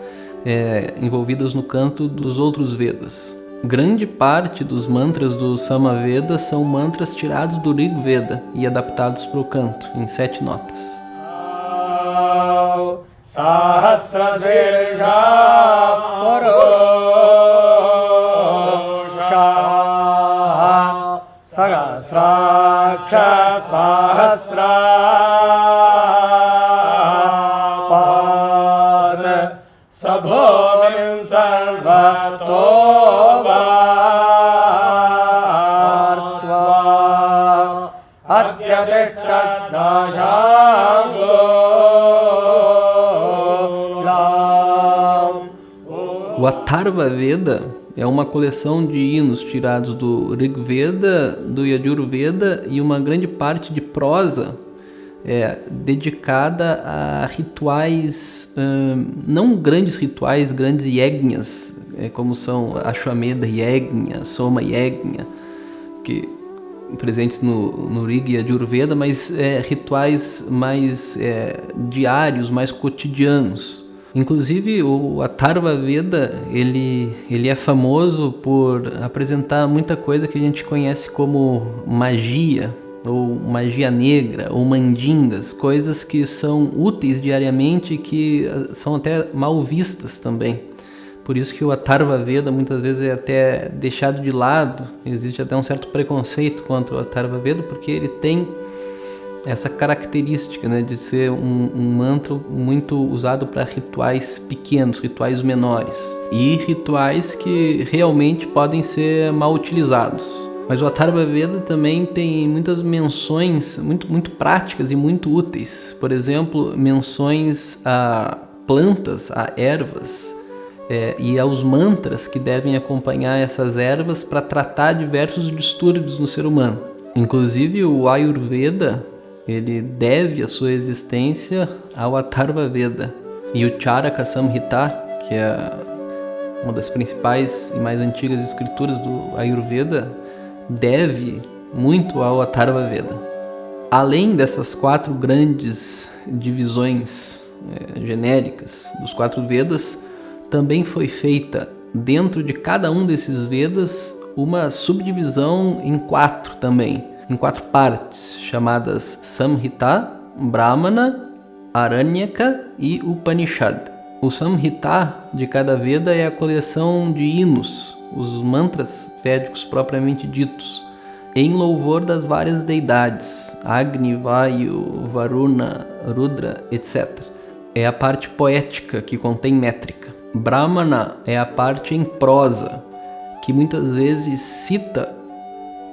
envolvidas no canto dos outros Vedas. Grande parte dos mantras do Samaveda são mantras tirados do Rig Veda e adaptados para o canto, em 7 notas. O Atharva Veda é uma coleção de hinos tirados do Rig Veda, do Yajur Veda e uma grande parte de prosa dedicada a rituais, não grandes rituais, grandes yajnas, como são Ashwamedha Yajna, Soma Yajna, que presentes no Rig e Yajur Veda, mas rituais mais diários, mais cotidianos. Inclusive o Atharva Veda, ele é famoso por apresentar muita coisa que a gente conhece como magia, ou magia negra, ou mandingas, coisas que são úteis diariamente e que são até mal vistas também. Por isso que o Atharva Veda muitas vezes é até deixado de lado, existe até um certo preconceito contra o Atharva Veda, porque ele tem essa característica, né, de ser um mantra muito usado para rituais pequenos, rituais menores e rituais que realmente podem ser mal utilizados. Mas o Atharva Veda também tem muitas menções muito práticas e muito úteis. Por exemplo, menções a plantas, a ervas e aos mantras que devem acompanhar essas ervas para tratar diversos distúrbios no ser humano. Inclusive o Ayurveda, ele deve a sua existência ao Atharva Veda. E o Charaka Samhita, que é uma das principais e mais antigas escrituras do Ayurveda, deve muito ao Atharva Veda. Além dessas 4 grandes divisões genéricas dos 4 Vedas, também foi feita dentro de cada um desses Vedas uma subdivisão em 4 também, em 4 partes, chamadas Samhita, Brahmana, Aranyaka e Upanishad. O Samhita de cada Veda é a coleção de hinos, os mantras védicos propriamente ditos, em louvor das várias deidades, Agni, Vayu, Varuna, Rudra, etc. É a parte poética que contém métrica. Brahmana é a parte em prosa, que muitas vezes cita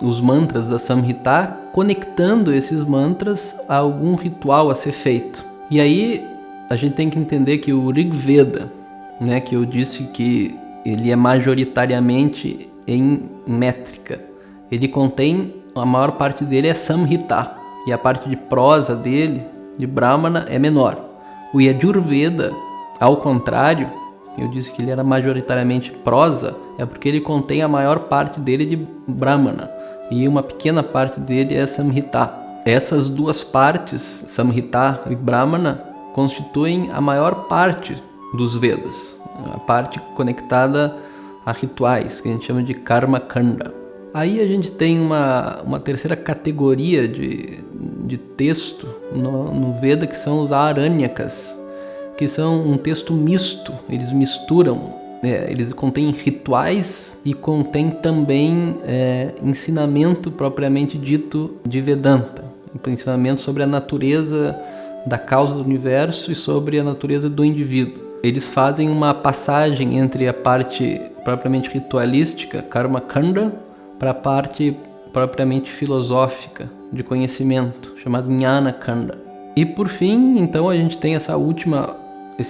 os mantras da Samhita, conectando esses mantras a algum ritual a ser feito. E aí a gente tem que entender que o Rig Veda, né, que eu disse que ele é majoritariamente em métrica, ele contém, a maior parte dele é Samhita, e a parte de prosa dele, de Brahmana, é menor. O Yajur Veda, ao contrário, eu disse que ele era majoritariamente prosa, é porque ele contém a maior parte dele de Brahmana, e uma pequena parte dele é Samhita. Essas 2 partes, Samhita e Brahmana, constituem a maior parte dos Vedas, a parte conectada a rituais, que a gente chama de Karma Kanda. Aí a gente tem uma terceira categoria de texto no Veda, que são os Aranyakas, que são um texto misto, eles misturam, eles contêm rituais e contêm também ensinamento propriamente dito de Vedanta, ensinamento sobre a natureza da causa do universo e sobre a natureza do indivíduo. Eles fazem uma passagem entre a parte propriamente ritualística, Karma Kanda, para a parte propriamente filosófica, de conhecimento, chamado Jnana Kanda. E por fim, então, a gente tem esse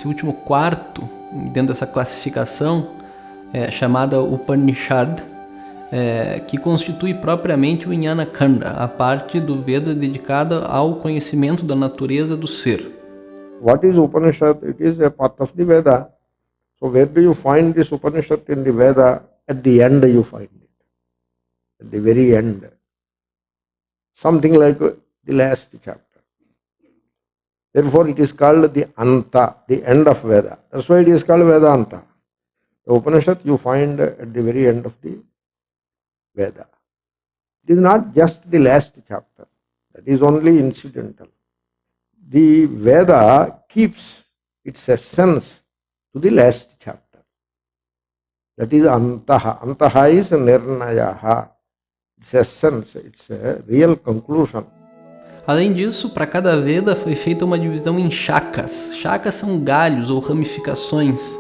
último quarto, dentro dessa classificação, chamada Upanishad, que constitui propriamente o Jnana Kanda, a parte do Veda dedicada ao conhecimento da natureza do ser. What is Upanishad? It is a part of the Veda. So where do you find this Upanishad in the Veda? At the end you find it. At the very end. Something like the last chapter. Therefore it is called the Anta, the end of Veda. That's why it is called Vedanta. The Upanishad you find at the very end of the Veda. It is not just the last chapter. That is only incidental. The Veda keeps its essence to the last chapter. That is Antaha. Antaha is Nirnayaha. Its essence, its real conclusion. Além disso, para cada Veda foi feita uma divisão em shakas. Shakas são galhos ou ramificações.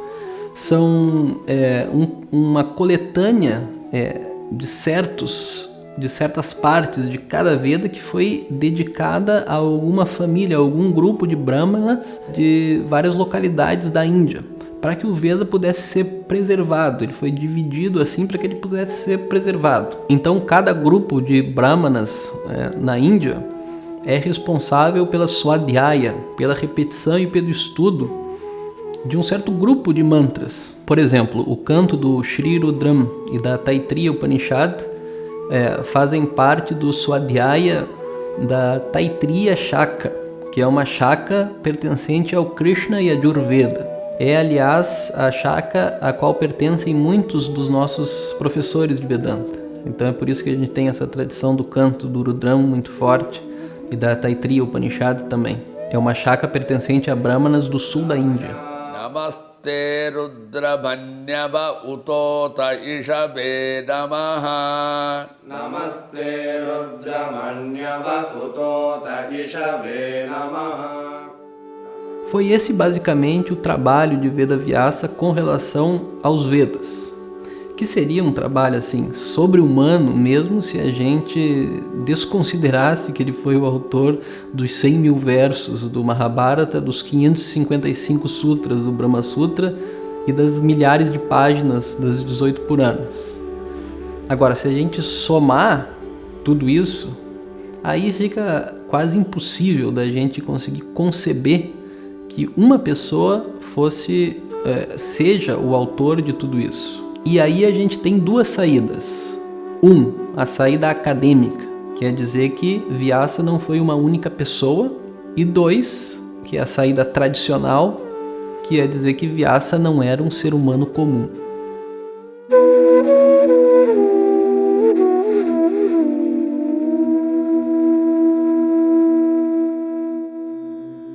São uma coletânea de certas partes de cada Veda que foi dedicada a alguma família, a algum grupo de brahmanas de várias localidades da Índia, para que o Veda pudesse ser preservado. Ele foi dividido assim para que ele pudesse ser preservado. Então, cada grupo de brahmanas na Índia é responsável pela swadhyaya, pela repetição e pelo estudo de um certo grupo de mantras. Por exemplo, o canto do Shri Rudram e da Taittiriya Upanishad fazem parte do swadhyaya da Taittiriya Shaka, que é uma shaka pertencente ao Krishna e Yajurveda. É, aliás, a shaka a qual pertencem muitos dos nossos professores de Vedanta. Então é por isso que a gente tem essa tradição do canto do Rudram muito forte e da Taittiriya Upanishad também. É uma shaka pertencente a brahmanas do sul da Índia. Namaste Rudra Bhanyava Utota Ishabe Namaha. Namaste Rudra Bhanyava Utota Ishabe Namaha. Foi esse basicamente o trabalho de Vedavyasa com relação aos Vedas, que seria um trabalho assim sobre-humano mesmo se a gente desconsiderasse que ele foi o autor dos 100.000 versos do Mahabharata, dos 555 sutras do Brahma Sutra e das milhares de páginas das 18 Puranas. Agora, se a gente somar tudo isso, aí fica quase impossível da gente conseguir conceber que uma pessoa seja o autor de tudo isso. E aí a gente tem duas saídas. A saída acadêmica, quer dizer que Vyasa não foi uma única pessoa. E 2, que é a saída tradicional, que é dizer que Vyasa não era um ser humano comum.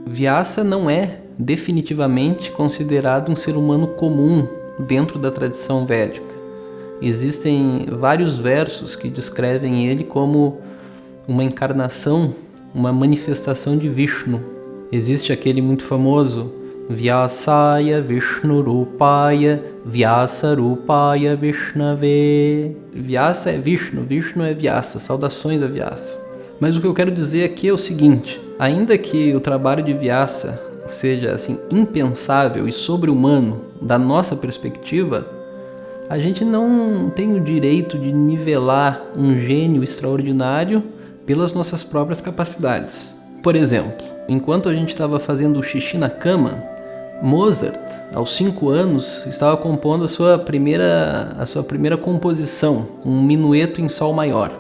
Vyasa não é definitivamente considerado um ser humano comum dentro da tradição védica. Existem vários versos que descrevem ele como uma encarnação, uma manifestação de Vishnu. Existe aquele muito famoso Vyasaya Vishnurupaya Vyasarupaya Vishnave. Vyasa é Vishnu, Vishnu é Vyasa, saudações a Vyasa. Mas o que eu quero dizer aqui é o seguinte: ainda que o trabalho de Vyasa seja assim impensável e sobre-humano da nossa perspectiva, a gente não tem o direito de nivelar um gênio extraordinário pelas nossas próprias capacidades. Por exemplo, enquanto a gente estava fazendo o xixi na cama, Mozart, aos 5 anos, estava compondo a sua primeira composição, um minueto em sol maior.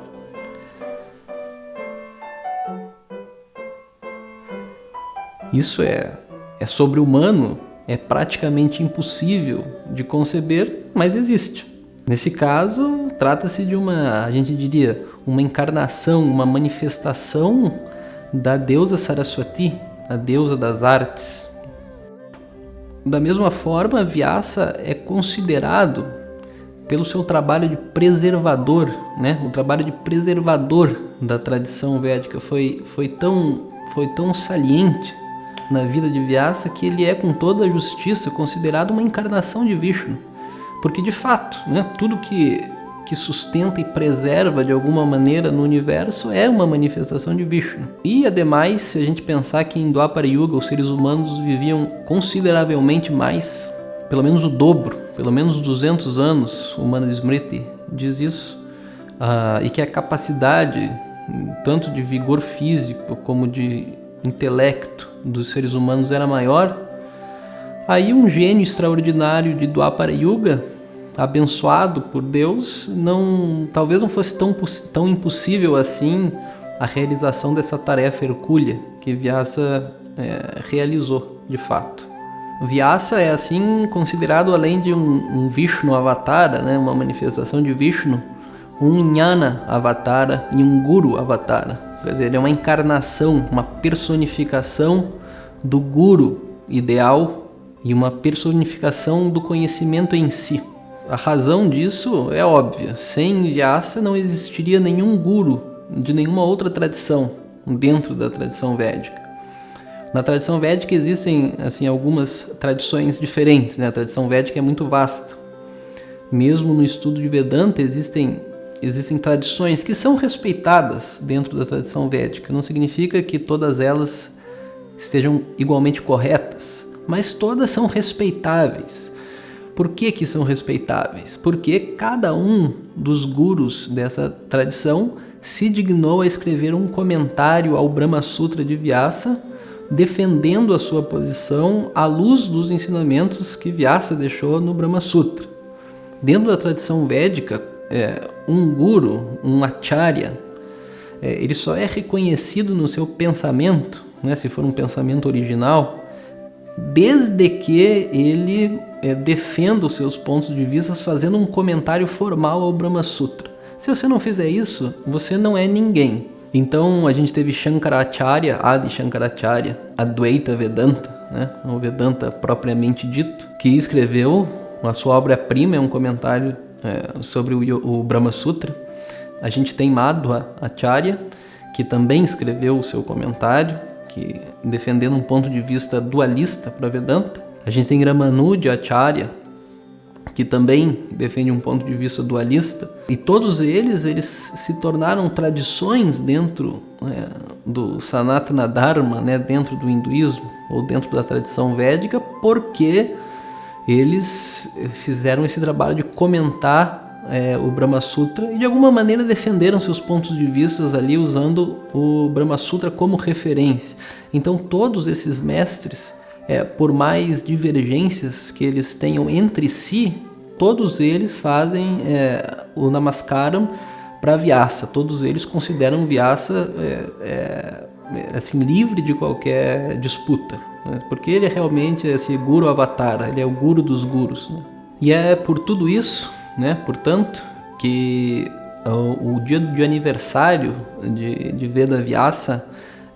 Isso é sobre-humano, é praticamente impossível de conceber, mas existe. Nesse caso, trata-se de a gente diria, uma encarnação, uma manifestação da deusa Saraswati, a deusa das artes. Da mesma forma, Vyasa é considerado pelo seu trabalho de preservador, né? O trabalho de preservador da tradição védica foi tão saliente na vida de Vyasa que ele é, com toda a justiça, considerado uma encarnação de Vishnu. Porque, de fato, né, tudo que sustenta e preserva de alguma maneira no universo é uma manifestação de Vishnu. E, ademais, se a gente pensar que em Dwapara Yuga os seres humanos viviam consideravelmente mais, pelo menos o dobro, pelo menos 200 anos, o Manusmriti diz isso, e que a capacidade, tanto de vigor físico como de intelecto dos seres humanos era maior, aí um gênio extraordinário de Dwapara Yuga, abençoado por Deus, talvez não fosse tão impossível assim a realização dessa tarefa hercúlea que Vyasa realizou de fato. Vyasa é assim considerado, além de um Vishnu Avatara, né, uma manifestação de Vishnu, um Jnana Avatara e um Guru Avatara. Quer dizer, ele é uma encarnação, uma personificação do Guru ideal e uma personificação do conhecimento em si. A razão disso é óbvia. Sem Vyasa não existiria nenhum Guru de nenhuma outra tradição dentro da tradição védica. Na tradição védica existem assim, algumas tradições diferentes, né? A tradição védica é muito vasta. Mesmo no estudo de Vedanta existem tradições que são respeitadas dentro da tradição védica. Não significa que todas elas estejam igualmente corretas, mas todas são respeitáveis. Por que são respeitáveis? Porque cada um dos gurus dessa tradição se dignou a escrever um comentário ao Brahma Sutra de Vyasa, defendendo a sua posição à luz dos ensinamentos que Vyasa deixou no Brahma Sutra. Dentro da tradição védica, um guru, um acharya, ele só é reconhecido no seu pensamento, né, se for um pensamento original, desde que ele defenda os seus pontos de vista fazendo um comentário formal ao Brahma Sutra. Se você não fizer isso, você não é ninguém. Então a gente teve Shankaracharya, Adi Shankaracharya, Advaita Vedanta, né, o Vedanta propriamente dito, que escreveu a sua obra-prima, é um comentário sobre o Brahma Sutra. A gente tem Madhva Acharya, que também escreveu o seu comentário, que defendendo um ponto de vista dualista para Vedanta. A gente tem Ramanuja Acharya, que também defende um ponto de vista dualista, e todos eles se tornaram tradições dentro do Sanatana Dharma, né, dentro do hinduísmo, ou dentro da tradição védica, porque eles fizeram esse trabalho de comentar o Brahma Sutra e de alguma maneira defenderam seus pontos de vista ali usando o Brahma Sutra como referência. Então todos esses mestres, por mais divergências que eles tenham entre si, todos eles fazem o Namaskaram para Vyasa. Todos eles consideram Vyasa assim, livre de qualquer disputa, né? Porque ele é realmente esse Guru Avatara, ele é o Guru dos Gurus, né? E é por tudo isso, né, portanto, que o dia de aniversário de Veda Vyasa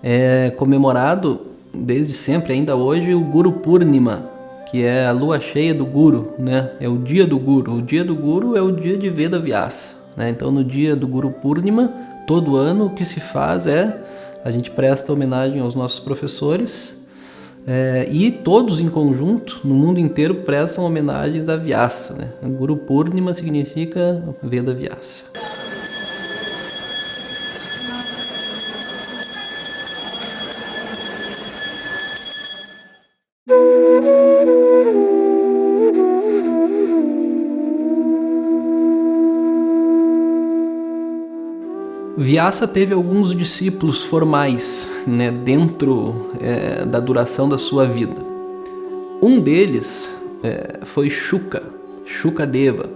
é comemorado desde sempre, ainda hoje, o Guru Purnima, que é a lua cheia do Guru, né? É o dia do Guru. O dia do Guru é o dia de Veda Vyasa, né? Então, no dia do Guru Purnima, todo ano, o que se faz a gente presta homenagem aos nossos professores, e todos em conjunto, no mundo inteiro, prestam homenagens a Vyasa, né? Guru Purnima significa Veda Vyasa. Vyasa teve alguns discípulos formais, né, dentro da duração da sua vida. Um deles foi Shukadeva,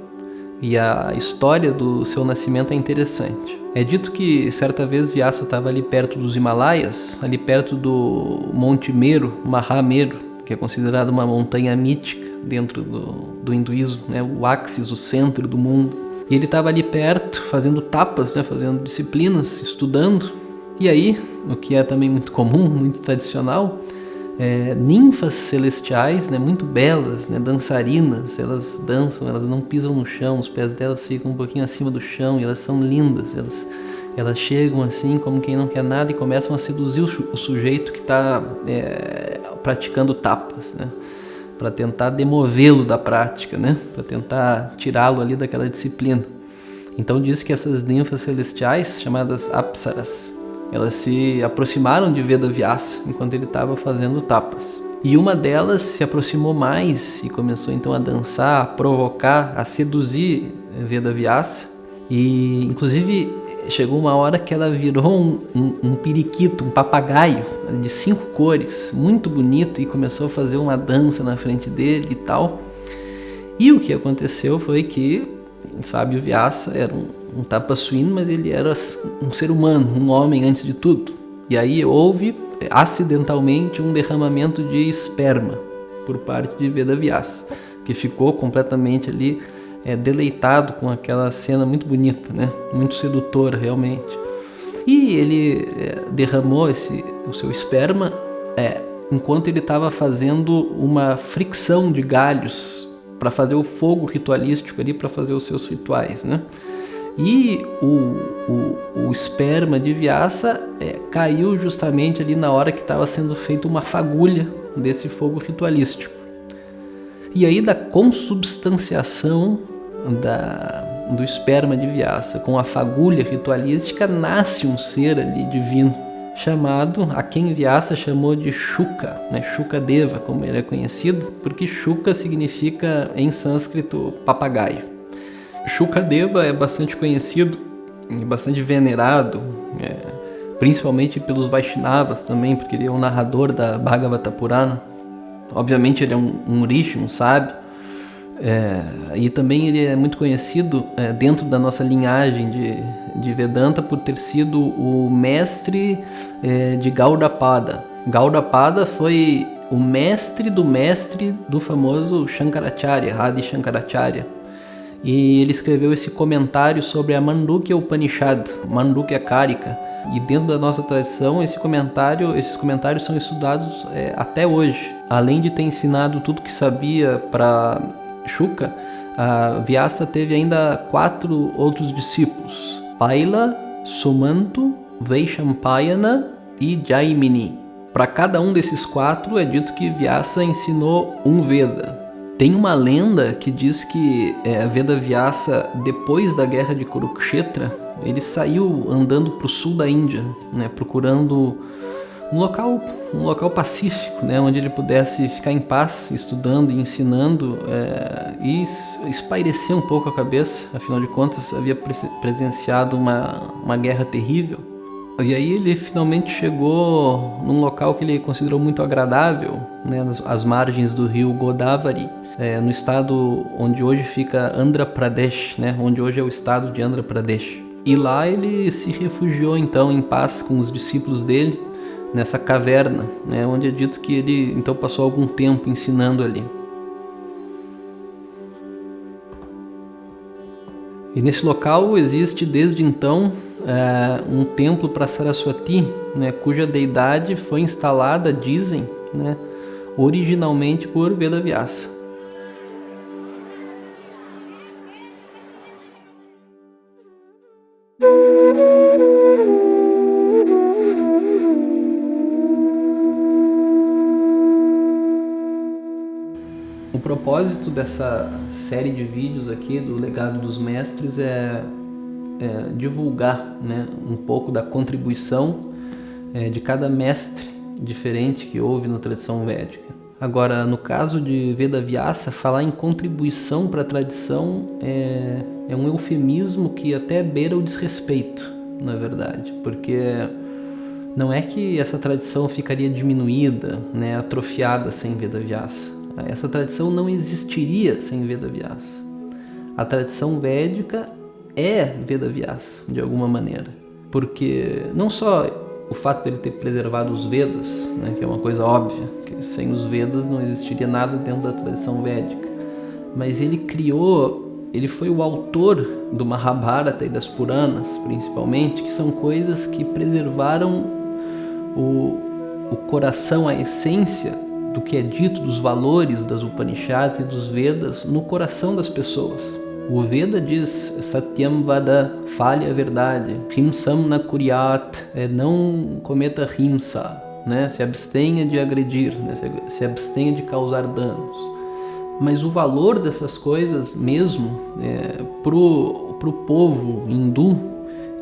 e a história do seu nascimento é interessante. É dito que certa vez Vyasa estava ali perto dos Himalaias, ali perto do Monte Meru, Mahameru, que é considerado uma montanha mítica dentro do hinduísmo, né, o axis, o centro do mundo. E ele estava ali perto, fazendo tapas, né, fazendo disciplinas, estudando. E aí, o que é também muito comum, muito tradicional, ninfas celestiais, né, muito belas, né, dançarinas, elas dançam, elas não pisam no chão, os pés delas ficam um pouquinho acima do chão, e elas são lindas. Elas chegam assim, como quem não quer nada, e começam a seduzir o sujeito que está praticando tapas, né, para tentar demovê-lo da prática, né? Para tentar tirá-lo ali daquela disciplina. Então diz que essas ninfas celestiais, chamadas Apsaras, elas se aproximaram de Veda Vyasa enquanto ele estava fazendo tapas. E uma delas se aproximou mais e começou então a dançar, a provocar, a seduzir Veda Vyasa. E, inclusive, chegou uma hora que ela virou um periquito, um papagaio de 5 cores, muito bonito, e começou a fazer uma dança na frente dele e tal. E o que aconteceu foi que, sabe, o Vyasa era um Tapaswini, mas ele era um ser humano, um homem antes de tudo. E aí houve, acidentalmente, um derramamento de esperma por parte de Vedavyasa, que ficou completamente ali deleitado com aquela cena muito bonita, né? Muito sedutora, realmente. E ele derramou o seu esperma enquanto ele estava fazendo uma fricção de galhos para fazer o fogo ritualístico ali, para fazer os seus rituais, né? E o esperma de Vyasa caiu justamente ali na hora que estava sendo feita uma fagulha desse fogo ritualístico. E aí, da consubstanciação do esperma de Vyasa com a fagulha ritualística, nasce um ser ali divino, chamado, a quem Vyasa chamou de Shuka, né? Shukadeva, como ele é conhecido, porque Shuka significa, em sânscrito, papagaio. Shukadeva é bastante conhecido e bastante venerado, principalmente pelos Vaishnavas também, porque ele é o narrador da Bhagavata Purana. Obviamente ele é um rishi, um sábio, e também ele é muito conhecido dentro da nossa linhagem de Vedanta por ter sido o mestre de Gaudapada. Gaudapada foi o mestre do famoso Shankaracharya, Adi Shankaracharya. E ele escreveu esse comentário sobre a Mandukya Upanishad, Mandukya Karika. E dentro da nossa tradição, esses comentários são estudados até hoje. Além de ter ensinado tudo que sabia para Shuka, Vyasa teve ainda 4 outros discípulos: Paila, Sumanto, Vaishampayana e Jaimini. Para cada um desses 4 é dito que Vyasa ensinou um Veda. Tem uma lenda que diz que Vedavyasa, depois da guerra de Kurukshetra, ele saiu andando para o sul da Índia, né, procurando um local pacífico, né, onde ele pudesse ficar em paz, estudando e ensinando, e espairecer um pouco a cabeça. Afinal de contas, havia presenciado uma guerra terrível. E aí ele finalmente chegou num local que ele considerou muito agradável, né, às margens do rio Godavari, no estado onde hoje fica Andhra Pradesh, né, onde hoje é o estado de Andhra Pradesh. E lá ele se refugiou então em paz com os discípulos dele, nessa caverna, né, onde é dito que ele então passou algum tempo ensinando ali. E nesse local existe desde então um templo para Saraswati, né, cuja deidade foi instalada, dizem, né, originalmente por Vedavyasa. O propósito dessa série de vídeos aqui do Legado dos Mestres é divulgar, né, um pouco da contribuição de cada mestre diferente que houve na tradição védica. Agora, no caso de Vedavyasa, falar em contribuição para a tradição é um eufemismo que até beira o desrespeito, na verdade, porque não é que essa tradição ficaria diminuída, né, atrofiada sem Vedavyasa. Essa tradição não existiria sem Vedavyasa. A tradição védica é Vedavyasa, de alguma maneira, porque não só o fato de ele ter preservado os Vedas, né, que é uma coisa óbvia, que sem os Vedas não existiria nada dentro da tradição védica, mas ele foi o autor do Mahabharata e das Puranas, principalmente, que são coisas que preservaram o coração, a essência do que é dito, dos valores das Upanishads e dos Vedas no coração das pessoas. O Veda diz Satyam Vada, fale a verdade, Himsam na Kuryat, não cometa Himsa, né? Se abstenha de agredir, né? Se abstenha de causar danos. Mas o valor dessas coisas mesmo, pro povo hindu,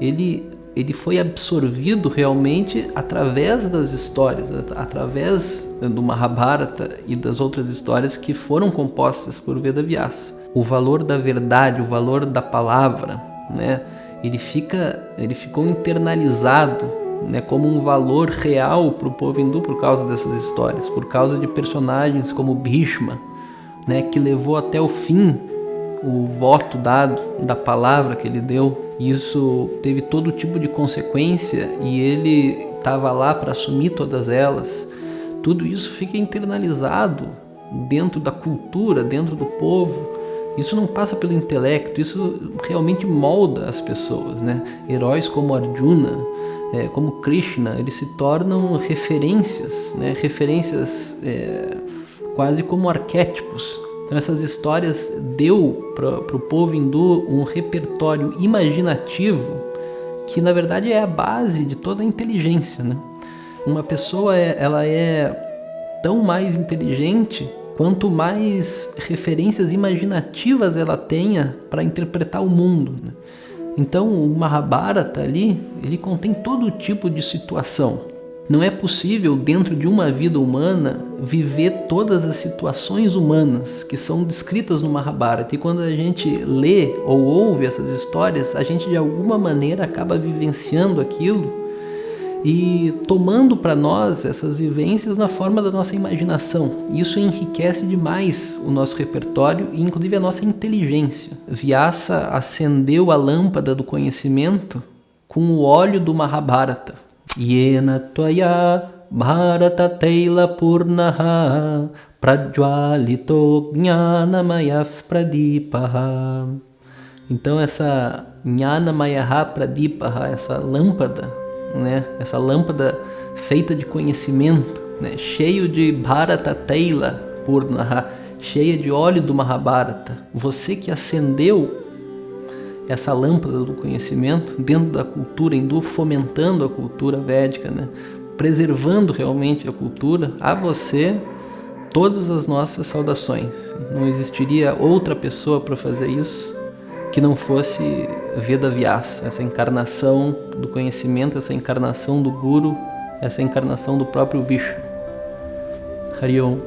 ele foi absorvido realmente através das histórias, através do Mahabharata e das outras histórias que foram compostas por Vedavyasa. O valor da verdade, o valor da palavra, né? Ele ficou internalizado, né, como um valor real para o povo hindu por causa dessas histórias, por causa de personagens como Bhishma, né, que levou até o fim o voto dado, da palavra que ele deu. Isso teve todo tipo de consequência e ele estava lá para assumir todas elas. Tudo isso fica internalizado dentro da cultura, dentro do povo. Isso não passa pelo intelecto, isso realmente molda as pessoas, né? Heróis como Arjuna, como Krishna, eles se tornam referências, né? Referências quase como arquétipos. Então essas histórias deu para o povo hindu um repertório imaginativo que na verdade é a base de toda a inteligência, né? Uma pessoa ela é tão mais inteligente quanto mais referências imaginativas ela tenha para interpretar o mundo, né? Então o Mahabharata ali, ele contém todo tipo de situação. Não é possível, dentro de uma vida humana, viver todas as situações humanas que são descritas no Mahabharata. E quando a gente lê ou ouve essas histórias, a gente de alguma maneira acaba vivenciando aquilo e tomando para nós essas vivências na forma da nossa imaginação. Isso enriquece demais o nosso repertório e inclusive a nossa inteligência. Vyasa acendeu a lâmpada do conhecimento com o óleo do Mahabharata. Yena tvaya bharata teila purnaha prajwalito jnanamayaf pradipaha. Então essa jnanamayaha pradipaha, essa lâmpada, né? Essa lâmpada feita de conhecimento, né? Cheio de bharata teila purnaha, cheia de óleo do Mahabharata. Você que acendeu essa lâmpada do conhecimento dentro da cultura hindu, fomentando a cultura védica, né? Preservando realmente a cultura, a você todas as nossas saudações. Não existiria outra pessoa para fazer isso que não fosse Veda Vyasa, essa encarnação do conhecimento, essa encarnação do Guru, essa encarnação do próprio Vishnu. Hari Om.